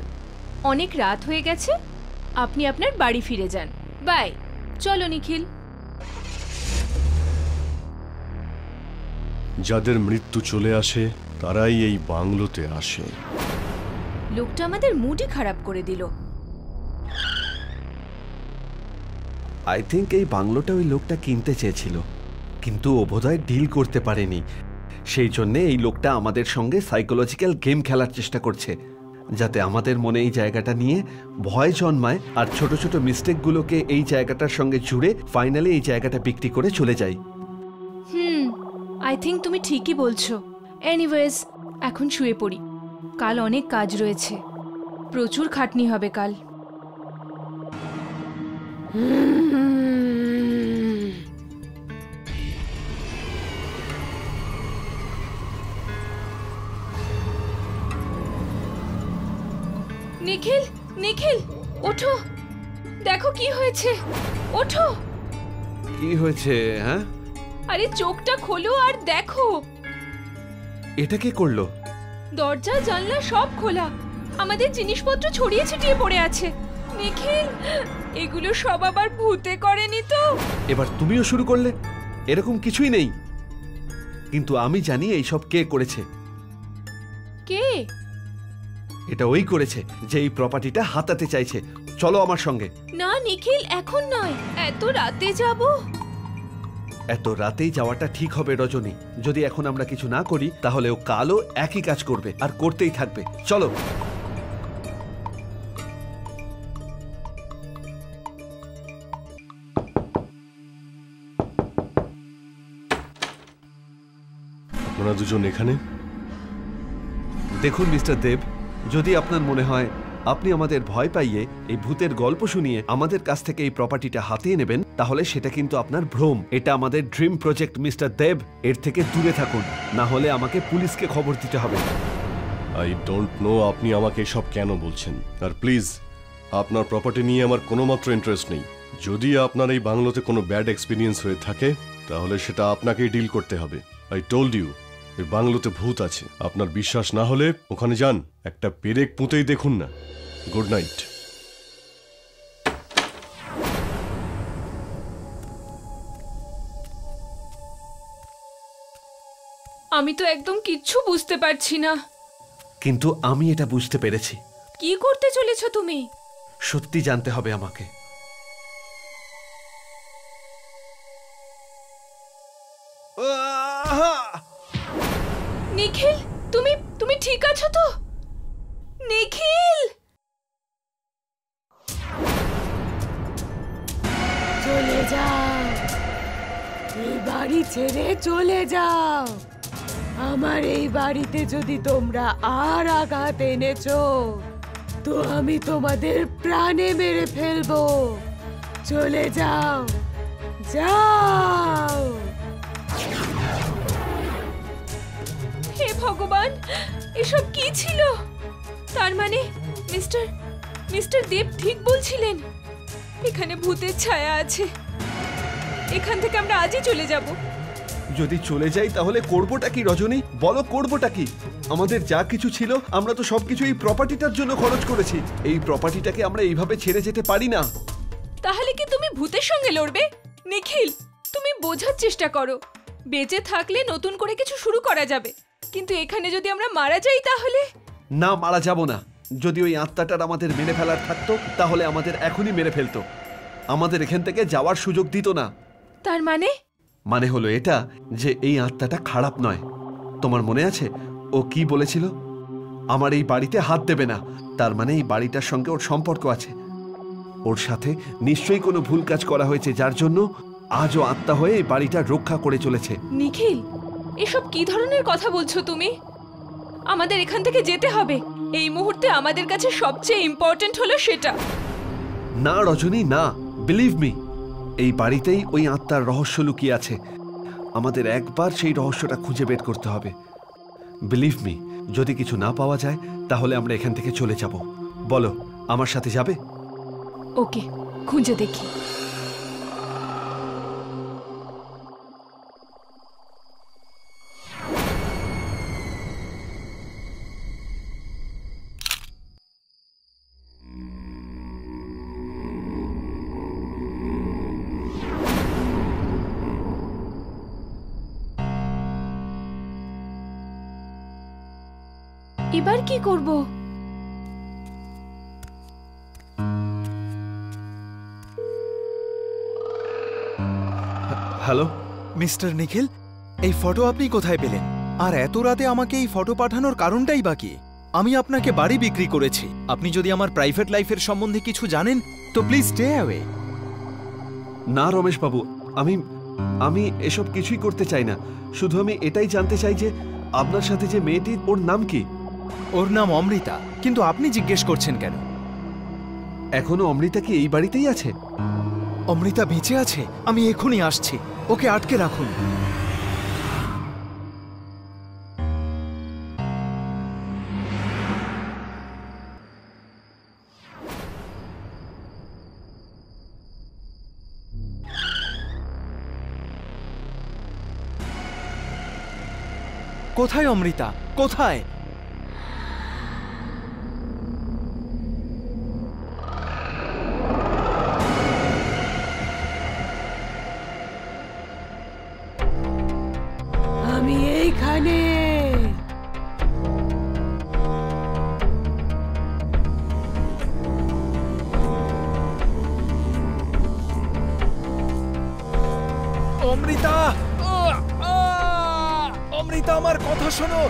অনেক রাত হয়ে গেছে, আপনি আপনার বাড়ি ফিরে যান। বাই। চলো নিখিল। যাদের মৃত্যু চলে আসে তারাই এই বাংলোতে আসে। লোকটা আমাদের মুডই খারাপ করে দিল। আই থিঙ্ক এই বাংলোটা ওই লোকটা কিনতে চেয়েছিল, কিন্তু ও বোধহয় ডিল করতে পারেনি। সেই জন্যে এই লোকটা আমাদের সঙ্গে সাইকোলজিক্যাল গেম খেলার চেষ্টা করছে, যাতে আমাদের মনে এই জায়গাটা নিয়ে ভয় জন্মায় আর ছোট ছোট মিস্টেকগুলোকে এই জায়গাটার সঙ্গে জুড়ে ফাইনালি এই জায়গাটা বিক্রি করে চলে যায়। আই থিঙ্ক তুমি ঠিকই বলছো। এনিওয়েজ, এখন শুয়ে পড়ি, কাল অনেক কাজ রয়েছে, প্রচুর খাটনি হবে কাল। নিখিল, নিখিল, ওঠো, দেখো কি হয়েছে, ওঠো। কি হয়েছে? হ্যাঁ, আরে চোখটা খোলো আর দেখো। এটা কে করলো? দরজা জানলা সব খোলা, আমাদের জিনিসপত্র ছড়িয়ে ছিটিয়ে পড়ে আছে। নিখিল, এগুলো সব আবার ভূতে করেনি তো? এবার তুমিও শুরু করলে? এরকম কিছুই নেই, কিন্তু আমি জানি এইসব কে করেছে। কে? এটা ওই করেছে যে এই প্রপার্টিটা হাতাতে চাইছে। চলো আমার সঙ্গে। না নিখিল, এখন নয়, এত রাতে যাব। এত রাতেই যাওয়াটা ঠিক হবে রজনী। যদি এখন আমরা কিছু না করি তাহলে ও কালও একই কাজ করবে আর করতেই থাকবে। চলো। আপনারা দুজন এখানে? দেখুন মিস্টার দেব, যদি আপনার মনে হয় আপনি আমাদের ভয় পাইয়ে এই ভূতের গল্প শুনিয়ে আমাদের কাছ থেকে এই প্রপার্টিটা হাতিয়ে নেবেন, তাহলে সেটা কিন্তু আপনার ভ্রম। এটা আমাদের ড্রিম প্রজেক্ট মিস্টার দেব, এর থেকে দূরে থাকুন, না হলে আমাকে পুলিশকে খবর দিতে হবে। আই ডোন্ট নো আপনি আমাকে এসব কেন বলছেন। আর প্লিজ, আপনার প্রপার্টি নিয়ে আমার কোনো মাত্র ইন্টারেস্ট নেই। যদি আপনার এই বাংলোতে কোনো ব্যাড এক্সপিরিয়েন্স হয়ে থাকে তাহলে সেটা আপনাকেই ডিল করতে হবে। আই টোল্ড ইউ, এই বাংলোতে ভূত আছে। আপনার বিশ্বাস না হলে ওখানে যান, একটা পেরেক পুঁতেই দেখুন না। Good night. আমি তো একদম কিচ্ছু বুঝতে পারছি না। কিন্তু আমি এটা বুঝতে পেরেছি। কি করতে চলেছো তুমি? সত্যি জানতে হবে আমাকে। নিখিল, তুমি ঠিক আছো তো? নিখিল, চলে যাও, এই বাড়ি ছেড়ে চলে যাও। আমার এই বাড়িতে যদি তোমরা আর আঘাত এনেছো তো আমি তোমাদের প্রাণে মেরে ফেলবো। চলে যাও, যাও। হে ভগবান, এসব কি ছিল? তার মানে মিস্টার দেব ঠিক বলছিলেন, এখানে ভূতের ছায়া আছে। এখান থেকে আমরা আজই চলে যাব। যদি চলে যাই তাহলে করবোটা কি রজনী? বলো, করবোটা কি? আমাদের যা কিছু ছিল আমরা তো সবকিছু এই প্রপার্টিটার জন্য খরচ করেছি। এই প্রপার্টিটাকে আমরা এইভাবে ছেড়ে যেতে পারি না। তাহলে কি তুমি ভূতের সঙ্গে লড়বে? নিখিল, তুমি বোঝার চেষ্টা করো। বেঁচে থাকলে নতুন করে কিছু শুরু করা যাবে, কিন্তু এখানে যদি আমরা মারা যাই তাহলে? না, মারা যাব না। যদি ওই আত্মাটার আমাদের মেরে ফেলার থাকতো তাহলে আমাদের এখনই মেরে ফেলতো, আমাদের এখান থেকে যাওয়ার সুযোগ দিত না। তার মানে হলো এটা যে এই আত্মাটা খারাপ নয়। তোমার মনে আছে ও কি বলেছিল? আমার এই বাড়িতে হাত দেবে না। তার মানে এই বাড়িটার সঙ্গে ওর সম্পর্ক আছে। ওর সাথে নিশ্চয়ই কোনো ভুল কাজ করা হয়েছে, যার জন্য আজও আত্মা হয়ে এই বাড়িটা রক্ষা করে চলেছে। নিখিল, এসব কি ধরনের কথা বলছো তুমি? আমাদের এখান থেকে যেতে হবে। এই মুহূর্তে আমাদের কাছে সবচেয়ে ইম্পর্টেন্ট হলো সেটা। না রজনী, না, বিলিভ মি, এই বাড়িতেই ওই আত্মার রহস্য লুকিয়ে আছে। আমাদের একবার সেই রহস্যটা খুঁজে বের করতে হবে। বিলিভ মি, যদি কিছু না পাওয়া যায় তাহলে আমরা এখান থেকে চলে যাব। বলো, আমার সাথে যাবে? ওকে, খুঁজে দেখি। এবার কি করব? হ্যালো মিস্টার নিখিল, এই ফটো আপনি কোথায় পেলেন? আর এত রাতে আমাকে এই ফটো পাঠানোর কারণটাই বাকি। আমি আপনাকে বাড়ি বিক্রি করেছি। আপনি যদি আমার প্রাইভেট লাইফের সম্বন্ধে কিছু জানেন তো প্লিজ স্টে অ্যাওয়ে। না রমেশ বাবু, আমি আমি এসব কিছুই করতে চাই না। শুধু আমি এটাই জানতে চাই যে আপনার সাথে যে মেয়েটি, ওর নাম কি? ওর নাম অমৃতা। কিন্তু আপনি জিজ্ঞেস করছেন কেন? এখনো অমৃতা কি এই বাড়িতেই আছে? অমৃতা বেঁচে আছে। আমি এখনই আসছি। ওকে আটকে রাখুন। কোথায় অমৃতা? কোথায়? আমি এইখানে। অমৃতা, অমৃতা, আমার কথা শোনো।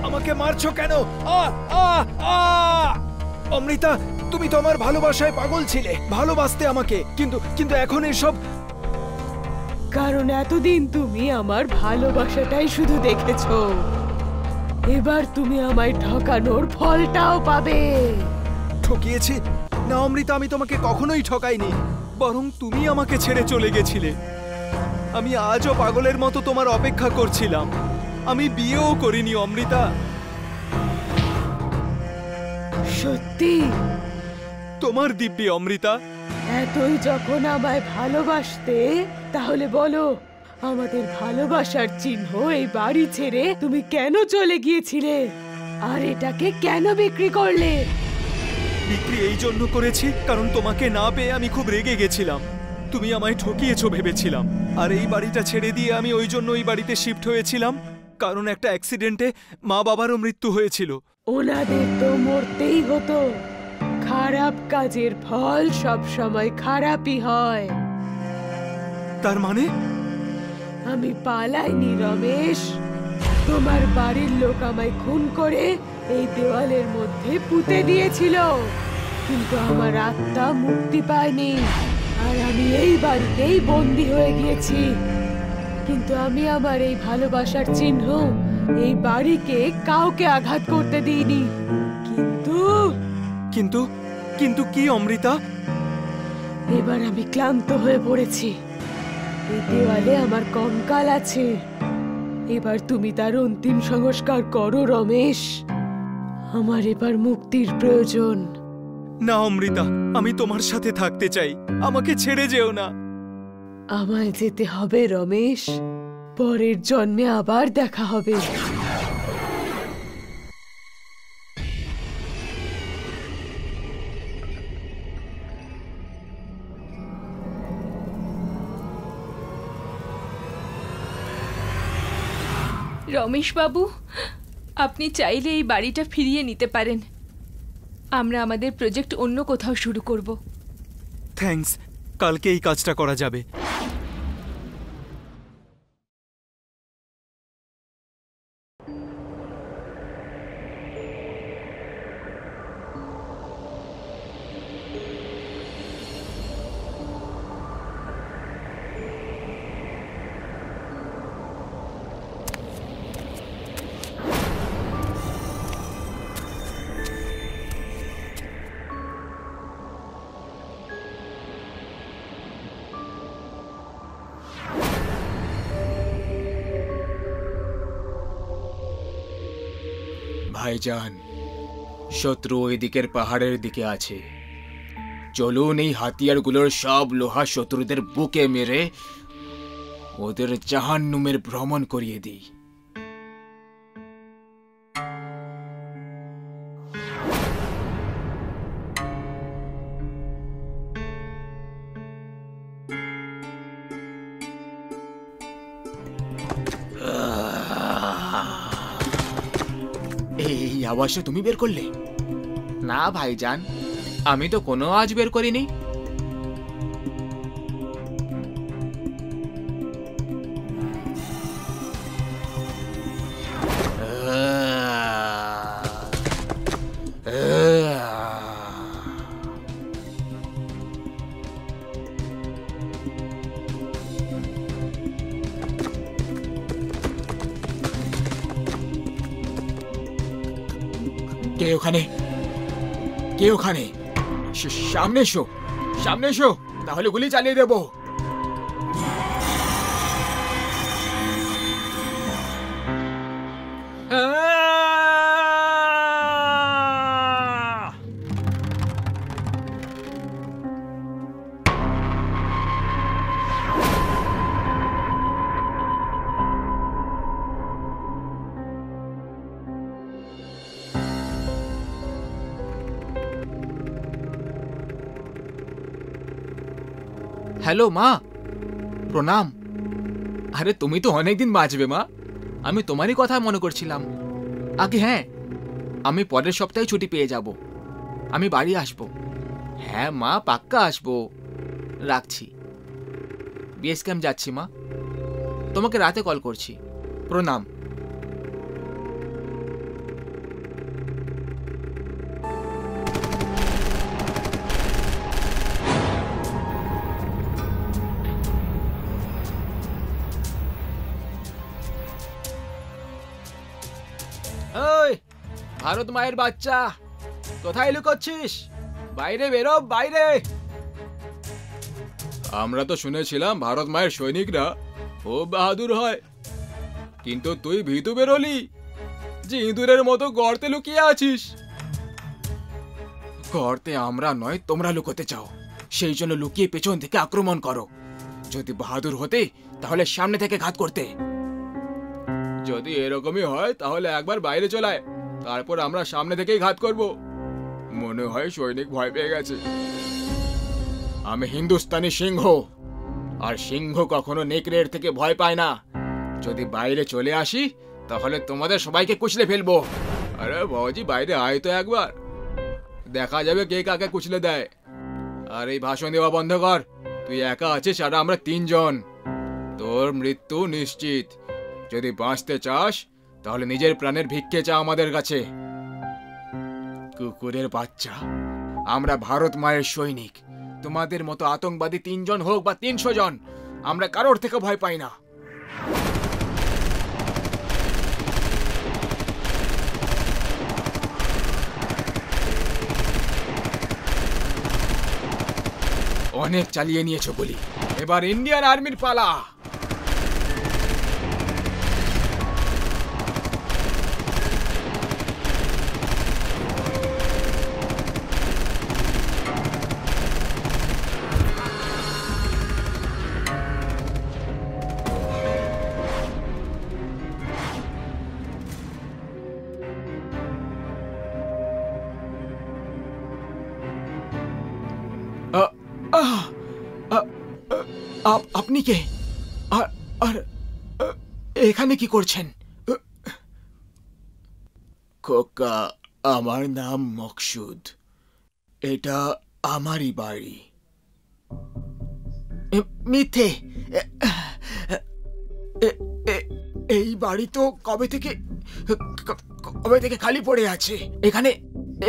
আমাকে মারছো কেন? অমৃতা, তুমি তো আমার ভালোবাসায় পাগল ছিলে, ভালোবাসতে আমাকে, কিন্তু কিন্তু এখন এসব। কারণ এতদিন তুমি আমার ভালোবাসাটাই শুধু দেখেছো। এবার তুমি আমায় ঠকানোর ফলটাও পাবে। ঠকিয়েছি? না অমৃতা, আমি তোমাকে কখনোই ঠকাইনি। বরং তুমি আমাকে ছেড়ে চলে গেছিলে। আমি আজও পাগলের মতো তোমার অপেক্ষা করছিলাম। আমি বিয়েও করিনি অমৃতা। সত্যি? তোমার দিব্যি অমৃতা। এতই যখন আমায় ভালোবাসতে, তাহলে বলো আমাদের ভালোবাসার চিহ্ন এই বাড়ি ছেড়ে তুমি কেন চলে গিয়েছিলে? আর এটাকে কেন বিক্রি করলে? বিক্রি এই জন্য করেছি কারণ তোমাকে না পেয়ে আমি খুব রেগে গেছিলাম। তুমি আমায় ঠকিয়েছো ভেবেছিলাম। আর এই বাড়িটা ছেড়ে দিয়ে আমি ওই জন্য ওই বাড়িতে শিফট হয়েছিলাম, কারণ একটা অ্যাক্সিডেন্টে মা বাবারও মৃত্যু হয়েছিল। ওনাদের তো মরতেই হতো। খারাপ কাজের ফল সব সময় খারাপই হয়। তার মানে? আমি পালাইনি রমেশ। তোমার বাড়ির লোক আমায় খুন করে এই দেওয়ালের মধ্যে পুঁতে দিয়েছিল, কিন্তু আমার আত্মা মুক্তি পায়নি। আর আমি এই বাড়িতেই বন্দী হয়ে গিয়েছি। কিন্তু আমি আমার এই ভালোবাসার চিহ্ন এই বাড়িকে কাউকে আঘাত করতে দিইনি। কিন্তু কিন্তু কিন্তু কি অমৃতা? এবার আমি ক্লান্ত হয়ে পড়েছি। এই দেওয়ালে আমার কঙ্কাল আছে। এবার তুমি তার অন্তিম সংস্কার করো রমেশ। আমার এবার মুক্তির প্রয়োজন। না অমৃতা, আমি তোমার সাথে থাকতে চাই। আমাকে ছেড়ে যেও না। আমায় যেতে হবে রমেশ। পরের জন্মে আবার দেখা হবে। রমেশবাবু, আপনি চাইলে এই বাড়িটা ফিরিয়ে নিতে পারেন। আমরা আমাদের প্রজেক্ট অন্য কোথাও শুরু করব। থ্যাঙ্কস। কালকে এই কাজটা করা যাবে। ভাইজান, শত্রু ওই দিকের পাহাড়ের দিকে আছে। চলুন এই হাতিয়ারগুলোর সব লোহা শত্রুদের বুকে মেরে ওদের জাহান্নুমের ভ্রমণ করিয়ে দিই। এই আওয়াজটা তুমি বের করলে? না ভাইজান, আমি তো কোনো আওয়াজ বের করিনি। কে ওখানে? কে ওখানে? সামনে এসো, সামনে এসো, তাহলে গুলি চালিয়ে দেবো। হ্যালো মা, প্রণাম। আরে তুমি তো অনেকদিন বাঁচবে মা, আমি তোমারই কথা মনে করছিলাম। আগে হ্যাঁ, আমি পরের সপ্তাহে ছুটি পেয়ে যাব, আমি বাড়ি আসবো। হ্যাঁ মা, পাক্কা আসবো। রাখছি, বেস ক্যাম্প যাচ্ছি মা, তোমাকে রাতে কল করছি। প্রণাম। ভারত মায়ের বাচ্চা, কোথায় লুকোচ্ছিস? বাইরে বেরো, বাইরে। আমরা তো শুনেছিলাম ভারত মায়ের সৈনিকরা খুব বাহাদুর হয়, কিন্তু তুই ভীতু বেরোলি যে ইঁদুরের মতো গর্তে লুকিয়ে আছিস। গর্তে আমরা নয়, তোমরা লুকোতে চাও, সেই জন্য লুকিয়ে পেছন থেকে আক্রমণ করো। যদি বাহাদুর হতে তাহলে সামনে থেকে ঘাত করতে। যদি এরকমই হয় তাহলে একবার বাইরে চলায়, তারপর আমরা সামনে থেকেই ঘাত করব। মনে হয় সৈনিক ভয় পেয়ে গেছে। আমি হিন্দুস্তানি সিংহ, আর সিংহ কখনো নেকড়ের থেকে ভয় পায় না। যদি বাইরে চলে আসি তাহলে তোমাদের সবাইকে কুচলে ফেলবো। আরে বাবাজি, বাইরে আয় তো একবার, দেখা যাবে কে কাকে কুচলে দেয়। আর এই ভাষণ দেওয়া বন্ধ কর, তুই একা আছিস আর আমরা 3 জন। তোর মৃত্যু নিশ্চিত। যদি বাঁচতে চাস তাহলে নিজের প্রাণের ভিক্ষে চা আমাদের কাছে। কুকুরের বাচ্চা, আমরা ভারত মায়ের সৈনিক। তোমাদের মতো আতঙ্কবাদী 3 জন হোক বা 300 জন, আমরা কারোর থেকে ভয় পাই না। অনেক চালিয়ে নিয়েছো গুলি, এবার ইন্ডিয়ান আর্মির পালা। আপনি কে? আর এখানে কি করছেন? খোকা, আমার নাম মকসুদ, এটা আমারই বাড়ি। মিথ্যে, এই বাড়ি তো কবে থেকে খালি পড়ে আছে।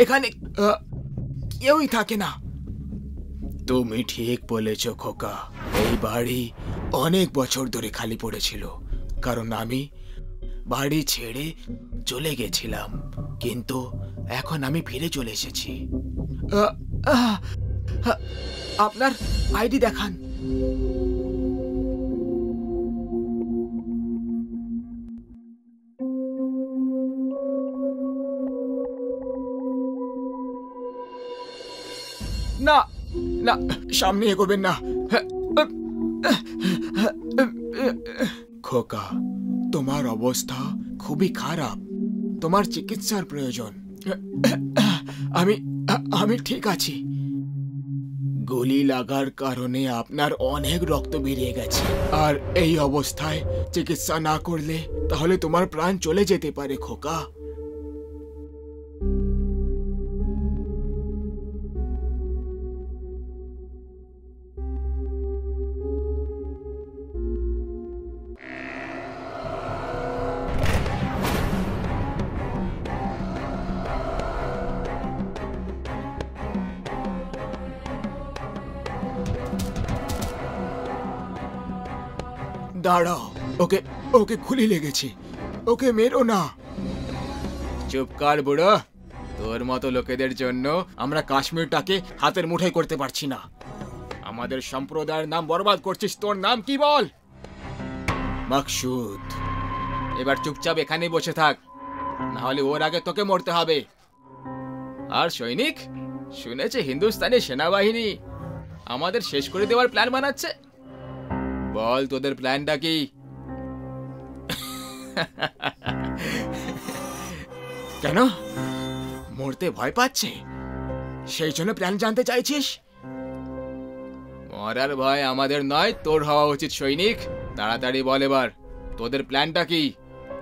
এখানে কেউই থাকে না। তুমি ঠিক বলেছ খোকা, এই বাড়ি অনেক বছর ধরে খালি পড়েছিল, কারণ আমি বাড়ি ছেড়ে চলে গেছিলাম, কিন্তু এখন আমি ফিরে চলে এসেছি। আপনার আইডি দেখান। না না, সামনে এগোবেন না। খোকা, তোমার অবস্থা খুবই খারাপ, তোমার চিকিৎসার প্রয়োজন। আমি ঠিক আছি। গুলি লাগার কারণে আপনার অনেক রক্ত বেরিয়ে গেছে, আর এই অবস্থায় চিকিৎসা না করলে তাহলে তোমার প্রাণ চলে যেতে পারে খোকা। দাঁড়াও, ওকে গুলি লেগেছে, ওকে মেরো না। চুপ কর বুড়ো, তোর মতো লোকেদের জন্য আমরা কাশ্মীরটাকে হাতের মুঠোয় করতে পারছি না। আমাদের সম্প্রদায়ের নাম বরবাদ করছিস। তোর নাম কি বল? মাকসুদ। এবার চুপচাপ এখানেই বসে থাক, না হলে ওর আগে তোকে মরতে হবে। আর সৈনিক, শুনেছে হিন্দুস্তানি সেনাবাহিনী আমাদের শেষ করে দেওয়ার প্ল্যান বানাচ্ছে। বল তোদের প্ল্যানটা কি? কেন মরতে ভয় পাচ্ছে সেই জন্য প্ল্যান জানতে চাইছিস? মরার ভয় আমাদের নয়, তোর হওয়া উচিত সৈনিক। তাড়াতাড়ি বল এবার তোদের প্ল্যানটা কি,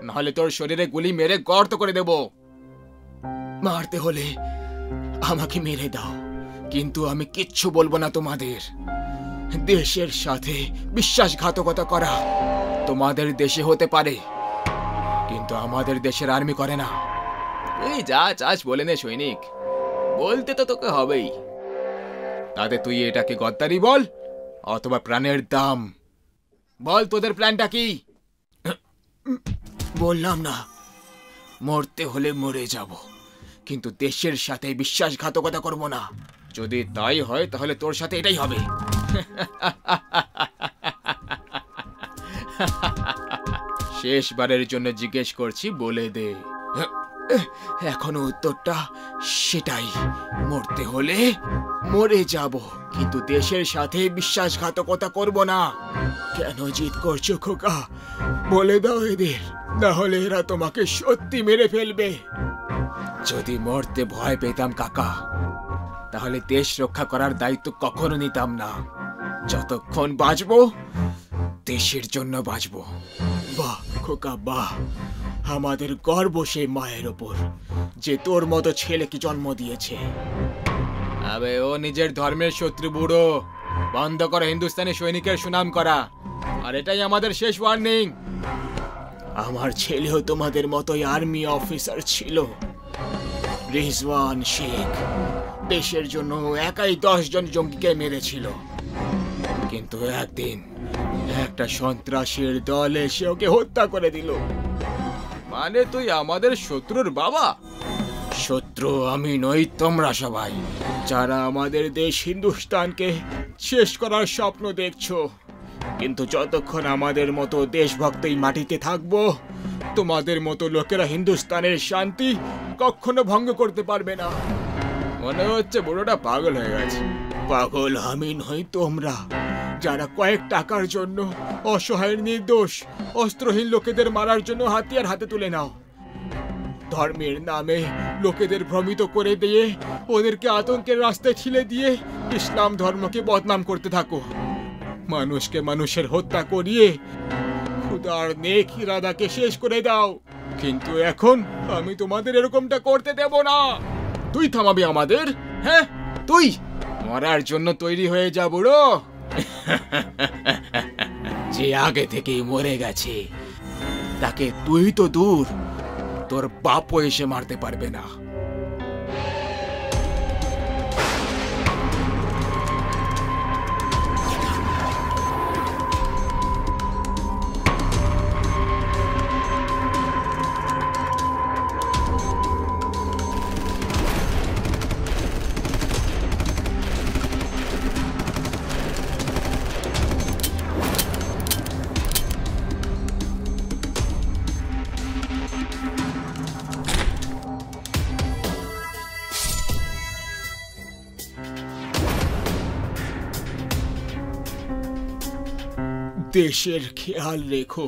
নাহলে তোর শরীরে গুলি মেরে গর্ত করে দেব। মারতে হলে আমাকে মেরে দাও, কিন্তু আমি কিচ্ছু বলবো না তোমাদের। দেশের সাথে বিশ্বাসঘাতকতা করা তোমাদের দেশে হতে পারে, কিন্তু আমাদের দেশের আর্মি করে না। তুই যা চাস বলে নে সৈনিক, বলতে তো তোকে হবেই। তাতে তুই এটাকে গদ্দারি বল অথবা প্রাণের দাম। বল তোদের প্ল্যানটা কি? বললাম না, মরতে হলে মরে যাব, কিন্তু দেশের সাথে বিশ্বাসঘাতকতা করব না। যদি তাই হয় তাহলে তোর সাথে এটাই হবে। শেষবারের জন্য জিজ্ঞেস করছি, বলে দে। এখনো উত্তরটা সেটাই, মরতে হলে মরে যাব, কিন্তু দেশের সাথে বিশ্বাসঘাতকতা করব না। কেন জিদ করছো খোকা? বলে দাও এদের, না হলে এরা তোমাকে সত্যি মেরে ফেলবে। যদি মরতে ভয় পেতাম কাকা, তাহলে দেশ রক্ষা করার দায়িত্ব কখনো নিতাম না। যতক্ষণ বাঁচবো দেশের জন্য বাঁচবো। বাহ খোকা বাহ, আমাদের গর্ব সেই মায়ের ওপর যে তোর মতো ছেলেকে জন্ম দিয়েছে। আবে ও নিজের ধর্মের শত্রু বুড়ো। বন্ধ করো হিন্দুস্তানি সৈনিকের সুনাম করা, আর এটাই আমাদের শেষ ওয়ার্নিং। আমার ছেলেও তোমাদের মতোই আর্মি অফিসার ছিল, রিজওয়ান শেখ। দেশের জন্য একাই 10 জন জঙ্গিকে মেরেছিল, কিন্তু একদিন একটা সন্ত্রাসীর দল এসে ওকে হত্যা করে দিল। মানে তুই আমাদের শত্রুর বাবা? শত্রু আমি নই, তোমরা সবাই যারা আমাদের দেশ হিন্দুস্তানকে শেষ করার স্বপ্ন দেখছো। কিন্তু যতক্ষণ আমাদের মতো দেশভক্ত এই মাটিতে থাকবো, তোমাদের মতো লোকেরা হিন্দুস্তানের শান্তি কখনো ভঙ্গ করতে পারবে না। মনে হচ্ছে বুড়োটা পাগল হয়ে গেছে। পাগল আমি নই, তোমরা যারা কয়েক টাকার জন্য অসহায় নির্দোষ অস্ত্রহীন লোকেদের মারার জন্য হাতিয়ার হাতে তুলে নাও। ধর্মের নামে লোকেদের ভ্রমিত করে দিয়ে ওদেরকে আতঙ্কের রাস্তায় ঠেলে দিয়ে ইসলাম ধর্মকে বদনাম করতে থাকো। মানুষকে মানুষের হত্যা করিয়ে খুদার নেক ইরাদাকে শেষ করে দাও। কিন্তু এখন আমি তোমাদের এরকমটা করতে দেব না। তুই থামাবি আমাদের? হ্যাঁ, তুই মরার জন্য তৈরি হয়ে যা বুড়ো। যে আগে থেকেই মরে গেছে তাকে তুই তো দূর, তোর বাপও এসে মারতে পারবে না। দেশের খেয়াল রেখো।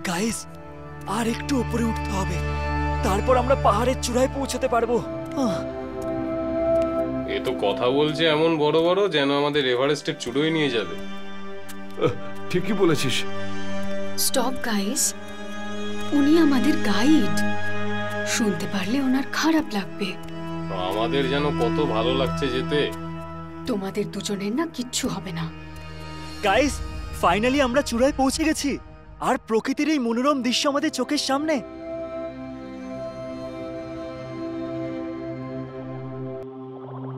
গাইস, আর একটু উপরে উঠতে হবে, তারপর আমরা পাহাড়ের চূড়ায় পৌঁছাতে পারবো। এ তো কথা বলছে এমন বড় বড় যেন আমাদের এভারেস্টের চূড়োয় নিয়ে যাবে। ঠিকই বলেছিস। স্টপ গাইস, উনি আমাদের গাইড। শুনতে পারলে ওনার খারাপ লাগবে। আমাদের যেন কত ভালো লাগছে যেতে। তোমাদের দুজনের না কিচ্ছু হবে না। গাইস, ফাইনালি আমরা চূড়ায় পৌঁছে গেছি, আর প্রকৃতির এই মনোরম দৃশ্য আমাদের চোখের সামনে।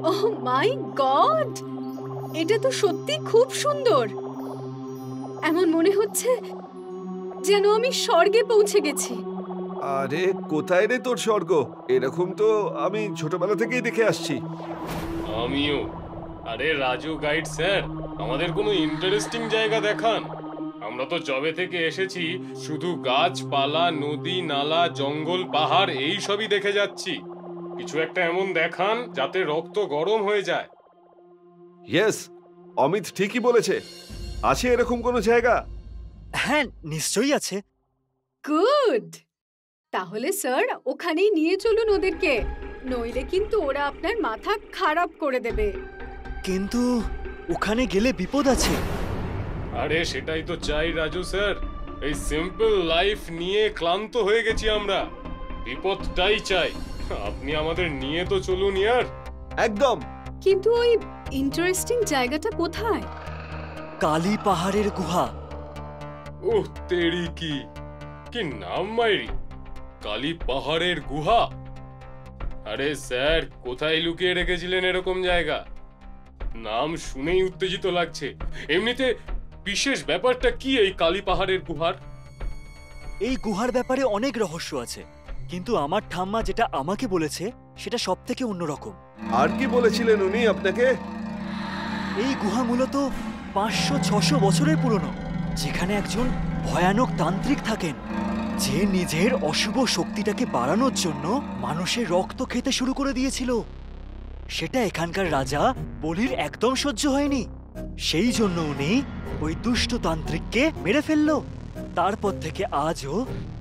ওহ মাই গড, এটা তো সত্যি খুব সুন্দর। এমন মনে হচ্ছে যেন আমি স্বর্গে পৌঁছে গেছি। আরে কোথায় রে তোর স্বর্গ? এরকম তো আমি ছোটবেলা থেকেই দেখে আসছি। আমিও। আরে রাজু গাইড স্যার, আমাদের কোনো ইন্টারেস্টিং জায়গা দেখান। আমরা তো জবে থেকে এসেছি শুধু গাছপালা, নদী, নালা, জঙ্গল, পাহাড় এই সবই দেখে যাচ্ছি। কিছু একটা এমন দেখান যাতে রক্ত গরম হয়ে যায়। ইয়েস, অমিত ঠিকই বলেছে। আছে এরকম কোনো জায়গা? হ্যাঁ, নিশ্চয়ই আছে। গুড, তাহলে স্যার ওখানেই নিয়ে চলুন ওদেরকে, নইলে কিন্তু ওরা আপনার মাথা খারাপ করে দেবে। কিন্তু ওখানে গেলে বিপদ আছে। আরে সেটাই তো চাই রাজু স্যার। এই সিম্পল লাইফ নিয়ে ক্লান্ত হয়ে গেছি আমরা, বিপদটাই চাই। আপনি আমাদের নিয়ে তো চলুন ইয়ার। একদম। কিন্তু ওই ইন্টারেস্টিং জায়গাটা কোথায়? কালী পাহাড়ের গুহা। ওহ তেরি কি নাম মাইরি, কালী পাহাড়ের গুহা। আরে স্যার, কোথায় লুকিয়ে রেখেছিলেন এরকম জায়গা? নাম শুনেই উত্তেজিত লাগছে। এমনিতে বিশেষ ব্যাপারটা কি এই কালী পাহাড়ের গুহার? এই গুহার ব্যাপারে অনেক রহস্য আছে, কিন্তু আমার ঠাম্মা যেটা আমাকে বলেছে সেটা সব থেকে অন্যরকম। আর কি বলেছিলেন উনি আপনাকে? এই গুহা মূলত 500-600 বছরের পুরনো, যেখানে একজন ভয়ানক তান্ত্রিক থাকেন, যে নিজের অশুভ শক্তিটাকে বাড়ানোর জন্য মানুষের রক্ত খেতে শুরু করে দিয়েছিল। সেটা এখানকার রাজা বলির একদম সহ্য হয়নি, সেই জন্য উনি ওই দুষ্ট তান্ত্রিককে মেরে ফেললো। তারপর থেকে আজও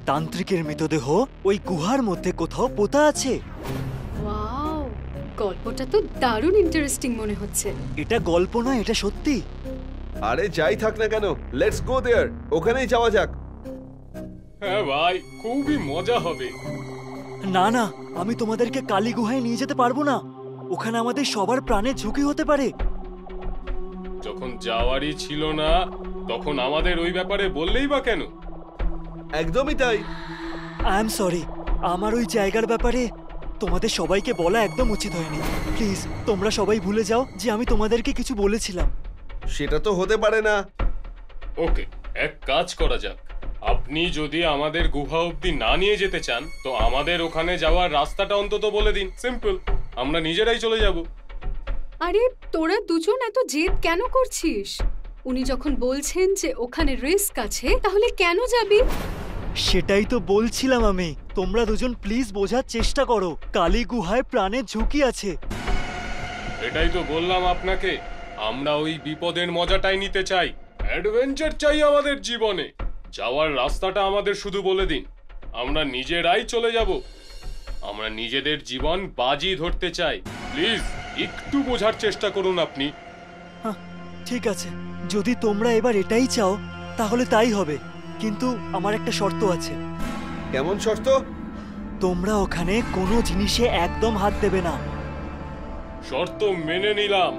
তান্ত্রিকের মৃতদেহ ওই গুহার মধ্যে কোথাও পোতা আছে। ওয়াও, গল্পটা তো দারুণ ইন্টারেস্টিং মনে হচ্ছে। এটা গল্প নয়, এটা সত্যি। আরে যাই থাক না কেন, লেটস গো দেয়ার, ওখানেই যাওয়া যাক। হ্যাঁ ভাই, খুবই মজা হবে। না না, আমি তোমাদেরকে কালী গুহায় নিয়ে যেতে পারবো না। ওখানে আমাদের সবার প্রাণের ঝুঁকি হতে পারে। যখন যাওয়ারই ছিল না তখন আমাদের ওই ব্যাপারে বললেই বা কেন? একদমই তাই। আই এম সরি, আমার ওই জায়গার ব্যাপারে তোমাদের সবাইকে বলা একদম উচিত হয়নি। প্লিজ তোমরা সবাই ভুলে যাও যে আমি তোমাদেরকে কিছু বলেছিলাম। সেটা তো হতে পারে না। ওকে, এক কাজ করা যাক। আপনি যদি আমাদের গুহা অবধি না নিয়ে যেতে চান তো আমাদের ওখানে যাওয়ার রাস্তাটা অন্তত বলে দিন। সিম্পল, আমরা নিজেরাই চলে যাব। আরে তোরা দুজন এত জেদ কেন করছিস? উনি যখন বলছেন যে ওখানে রিস্ক আছে, তাহলে কেন যাবি? সেটাই তো বলছিলাম আমি। তোমরা দুজন প্লিজ বোঝার চেষ্টা করো, কালী গুহায় প্রাণের ঝুঁকি আছে। এটাই তো বললাম আপনাকে, আমরা ওই বিপদের মজাটাই নিতে চাই। অ্যাডভেঞ্চার চাই আমাদের জীবনে। যাওয়ার রাস্তাটা আমাদের শুধু বলে দিন, আমরা নিজেরাই চলে যাব। আমরা নিজেদের জীবন বাজি ধরতে চাই। প্লিজ একটু বোঝার চেষ্টা করুন আপনি। ঠিক আছে, যদি তোমরা এবার এটাই চাও তাহলে তাই হবে, কিন্তু আমার একটা শর্ত আছে। কেমন শর্ত? তোমরা ওখানে কোনো জিনিসে একদম হাত দেবে না। শর্ত মেনে নিলাম।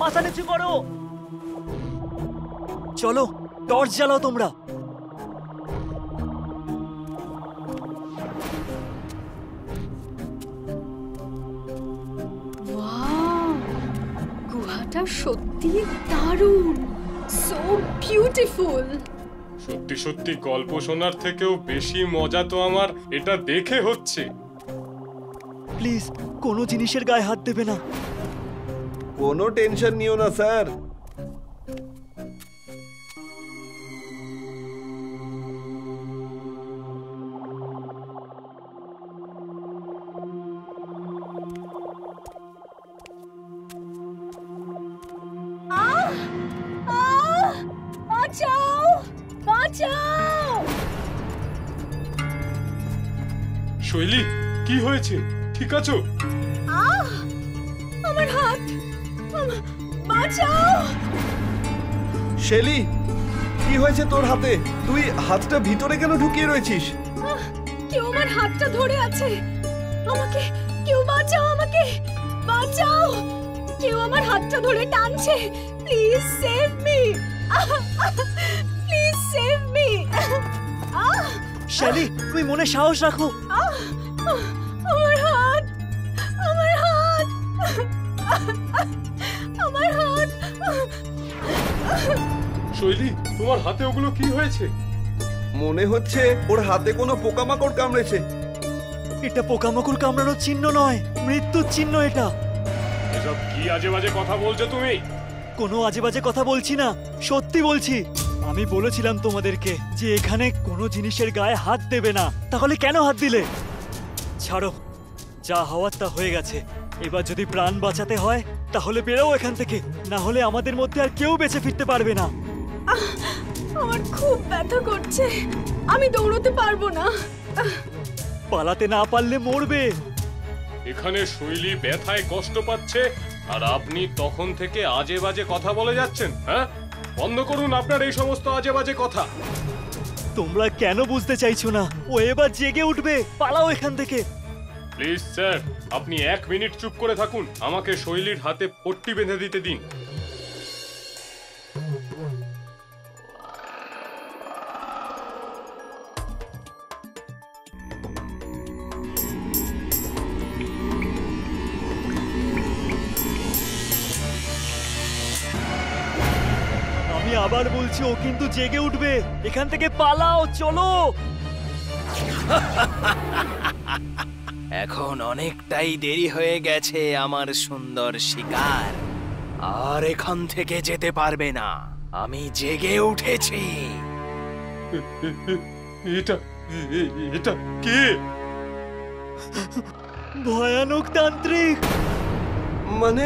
মাথা নিচু করো। চলো, টর্চ জ্বালাও তোমরা। ওয়াও, গুহাটা সত্যি দারুণ, সো বিউটিফুল। সত্যি সত্যি গল্প শোনার থেকেও বেশি মজা তো আমার এটা দেখে হচ্ছে। প্লিজ কোনো জিনিসের গায়ে হাত দেবে না। কোনো টেনশন নিও না স্যার। বাঁচাও, বাঁচাও। শৈলী, কি হয়েছে? ঠিক আছো? আমার হাত, বাঁচাও। শেলি, কি হয়েছে তোর হাতে? তুই হাতটা ভিতরে কেন ঢুকিয়ে রয়েছিস? কেউ আমার হাতটা ধরে আছে। আমাকে কেউ বাঁচাও, আমাকে বাঁচাও। কেউ আমার হাতটা ধরে টানছে। Please save me, please save me. Shelly, তুমি মনে সাহস রাখো। আমার হাত, আমার হাত, আমার হাত। শৈলী, তোমার হাতে ওগুলো কি হয়েছে? মনে হচ্ছে ওর হাতে কোনো পোকামাকড় কামড়েছে। এটা পোকামাকড় কামড়ানোর চিহ্ন নয়, মৃত্যুর চিহ্ন এটা। এসব কি আজে বাজে কথা বলছো তুমি? কোনো আজে বাজে কথা বলছি না, সত্যি বলছি। আমি বলেছিলাম তোমাদেরকে যে এখানে কোনো জিনিসের গায়ে হাত দেবে না, তাহলে কেন হাত দিলে? ছাড়ো, যা হওয়ার তা হয়ে গেছে। এবার যদি প্রাণ বাঁচাতে হয় তাহলে বেরো এখান থেকে, না হলে আমাদের মধ্যে আর কেউ বেঁচে ফিরতে পারবে না। আমার খুব ব্যথা করছে, আমি দৌড়তে পারবো না। পালাতে না পারলে মরবে। এখানে শৈলী ব্যথায় কষ্ট পাচ্ছে আর আপনি তখন থেকে আজে বাজে কথা বলে যাচ্ছেন। হ্যাঁ, বন্ধ করুন আপনার এই সমস্ত আজে বাজে কথা। তোমরা কেন বুঝতে চাইছো না? ও এবার জেগে উঠবে, পালাও এখান থেকে। প্লিজ স্যার, আপনি 1 মিনিট চুপ করে থাকুন। আমাকে শৈলীর হাতে পট্টি বেঁধে দিতে দিন। আমি আবার বলছি, ও কিন্তু জেগে উঠবে। এখান থেকে পালাও, চলো। এখন অনেকটাই দেরি হয়ে গেছে আমার সুন্দর শিকার, আর এখান থেকে যেতে পারবে না। আমি জেগে উঠেছি। এটা এটা কে? ভয়ানক তান্ত্রিক। মানে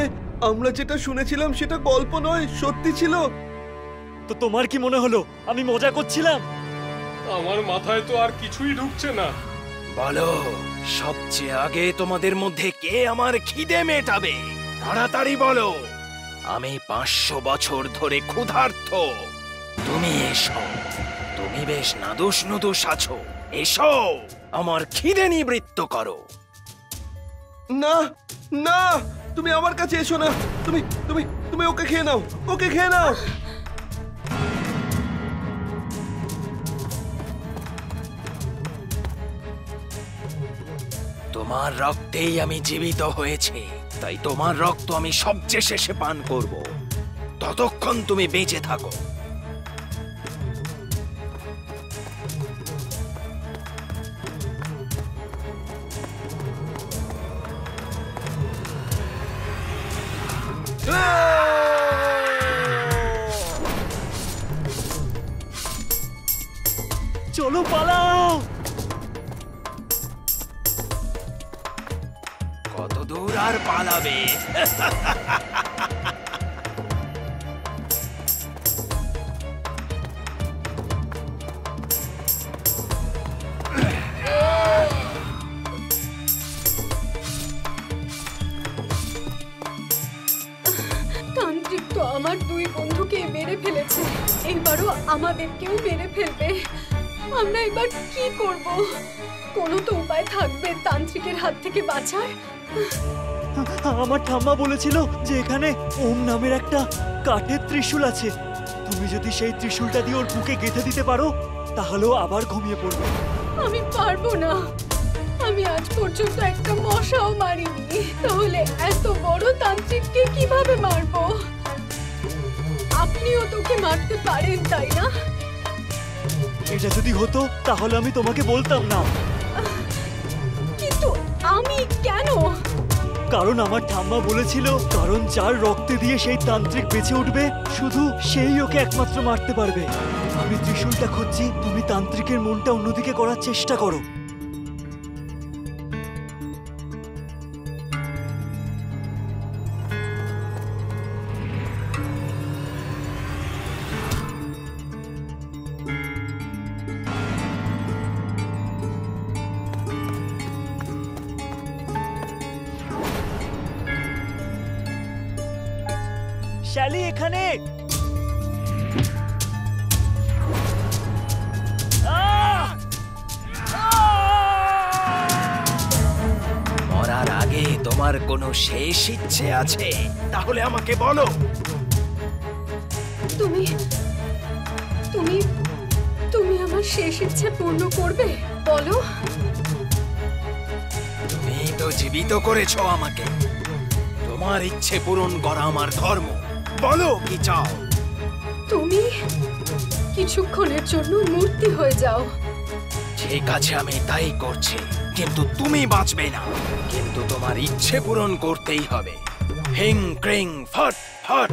আমরা যেটা শুনেছিলাম সেটা গল্প নয়, সত্যি ছিল। তো তোমার কি মনে হলো আমি মজা করছিলাম? আমার মাথায় তো আর কিছুই ঢুকছে না। বলো, সবচেয়ে আগে তোমাদের মধ্যে কে আমার খিদে মেটাবে? তাড়াতাড়ি বলো। আমি 500 বছর ধরে ক্ষুধার্ত। তুমি এসো, তুমি বেশ নাদুস নুদুস আছো। এসো, আমার খিদে নিবৃত্ত করো। না না, তুমি আমার কাছে এসো না। তুমি তুমি তুমি ওকে খেয়ে নাও, ওকে খেয়ে নাও। তোমার রক্তেই আমি জীবিত হয়েছি, তাই তোমার রক্ত আমি সবচেয়ে শেষে পান করব। ততক্ষণ তুমি বেঁচে থাকো। চলো পালাও। কত দূর আর পালাবে? তান্ত্রিক তো আমার 2 বন্ধুকে মেরে ফেলেছে, এবারও আমাদেরকেও মেরে ফেলবে। আমরা এবার কি করব? কোনো তো উপায় থাকবে তান্ত্রিকের হাত থেকে বাঁচার। আমার ঠাম্মা বলেছিল যে এখানে ওম নামের একটা কাঠের ত্রিশূল আছে। তুমি যদি সেই ত্রিশূলটা দিয়ে ওর বুকে গেঁথে দিতে পারো তাহলেও আবার ঘুমিয়ে পড়বে। আমি পারবো না, আমি আজ পর্যন্ত একটা মশাও মারিনি, তাহলে এত বড় তান্ত্রিককে কিভাবে মারবো? আপনিও তোকে মারতে পারেন, তাই না? এটা যদি হতো তাহলে আমি তোমাকে বলতাম না। কিন্তু আমি কেন? কারণ আমার ঠাম্মা বলেছিল, কারণ যার রক্তে দিয়ে সেই তান্ত্রিক বেঁচে উঠবে শুধু সেই ওকে একমাত্র মারতে পারবে। আমি ত্রিশূলটা খুঁজছি, তুমি তান্ত্রিকের মনটা অন্যদিকে করার চেষ্টা করো। শ্যালি এখানে। তোমার কোনো শেষ ইচ্ছে আছে তাহলে আমাকে বলো। তুমি তুমি তুমি আমার শেষ ইচ্ছে পূর্ণ করবে, বলো। তুমি তো জীবিত করেছো আমাকে, তোমার ইচ্ছে পূরণ করা আমার ধর্ম। বলো কি চাও। তুমি কিছুক্ষণের জন্য মূর্তি হয়ে যাও। ঠিক আছে, আমি তাই করছি, কিন্তু তুমি বাঁচবে না। কিন্তু তোমার ইচ্ছে পূরণ করতেই হবে। হিং ক্রিং ফট ফট।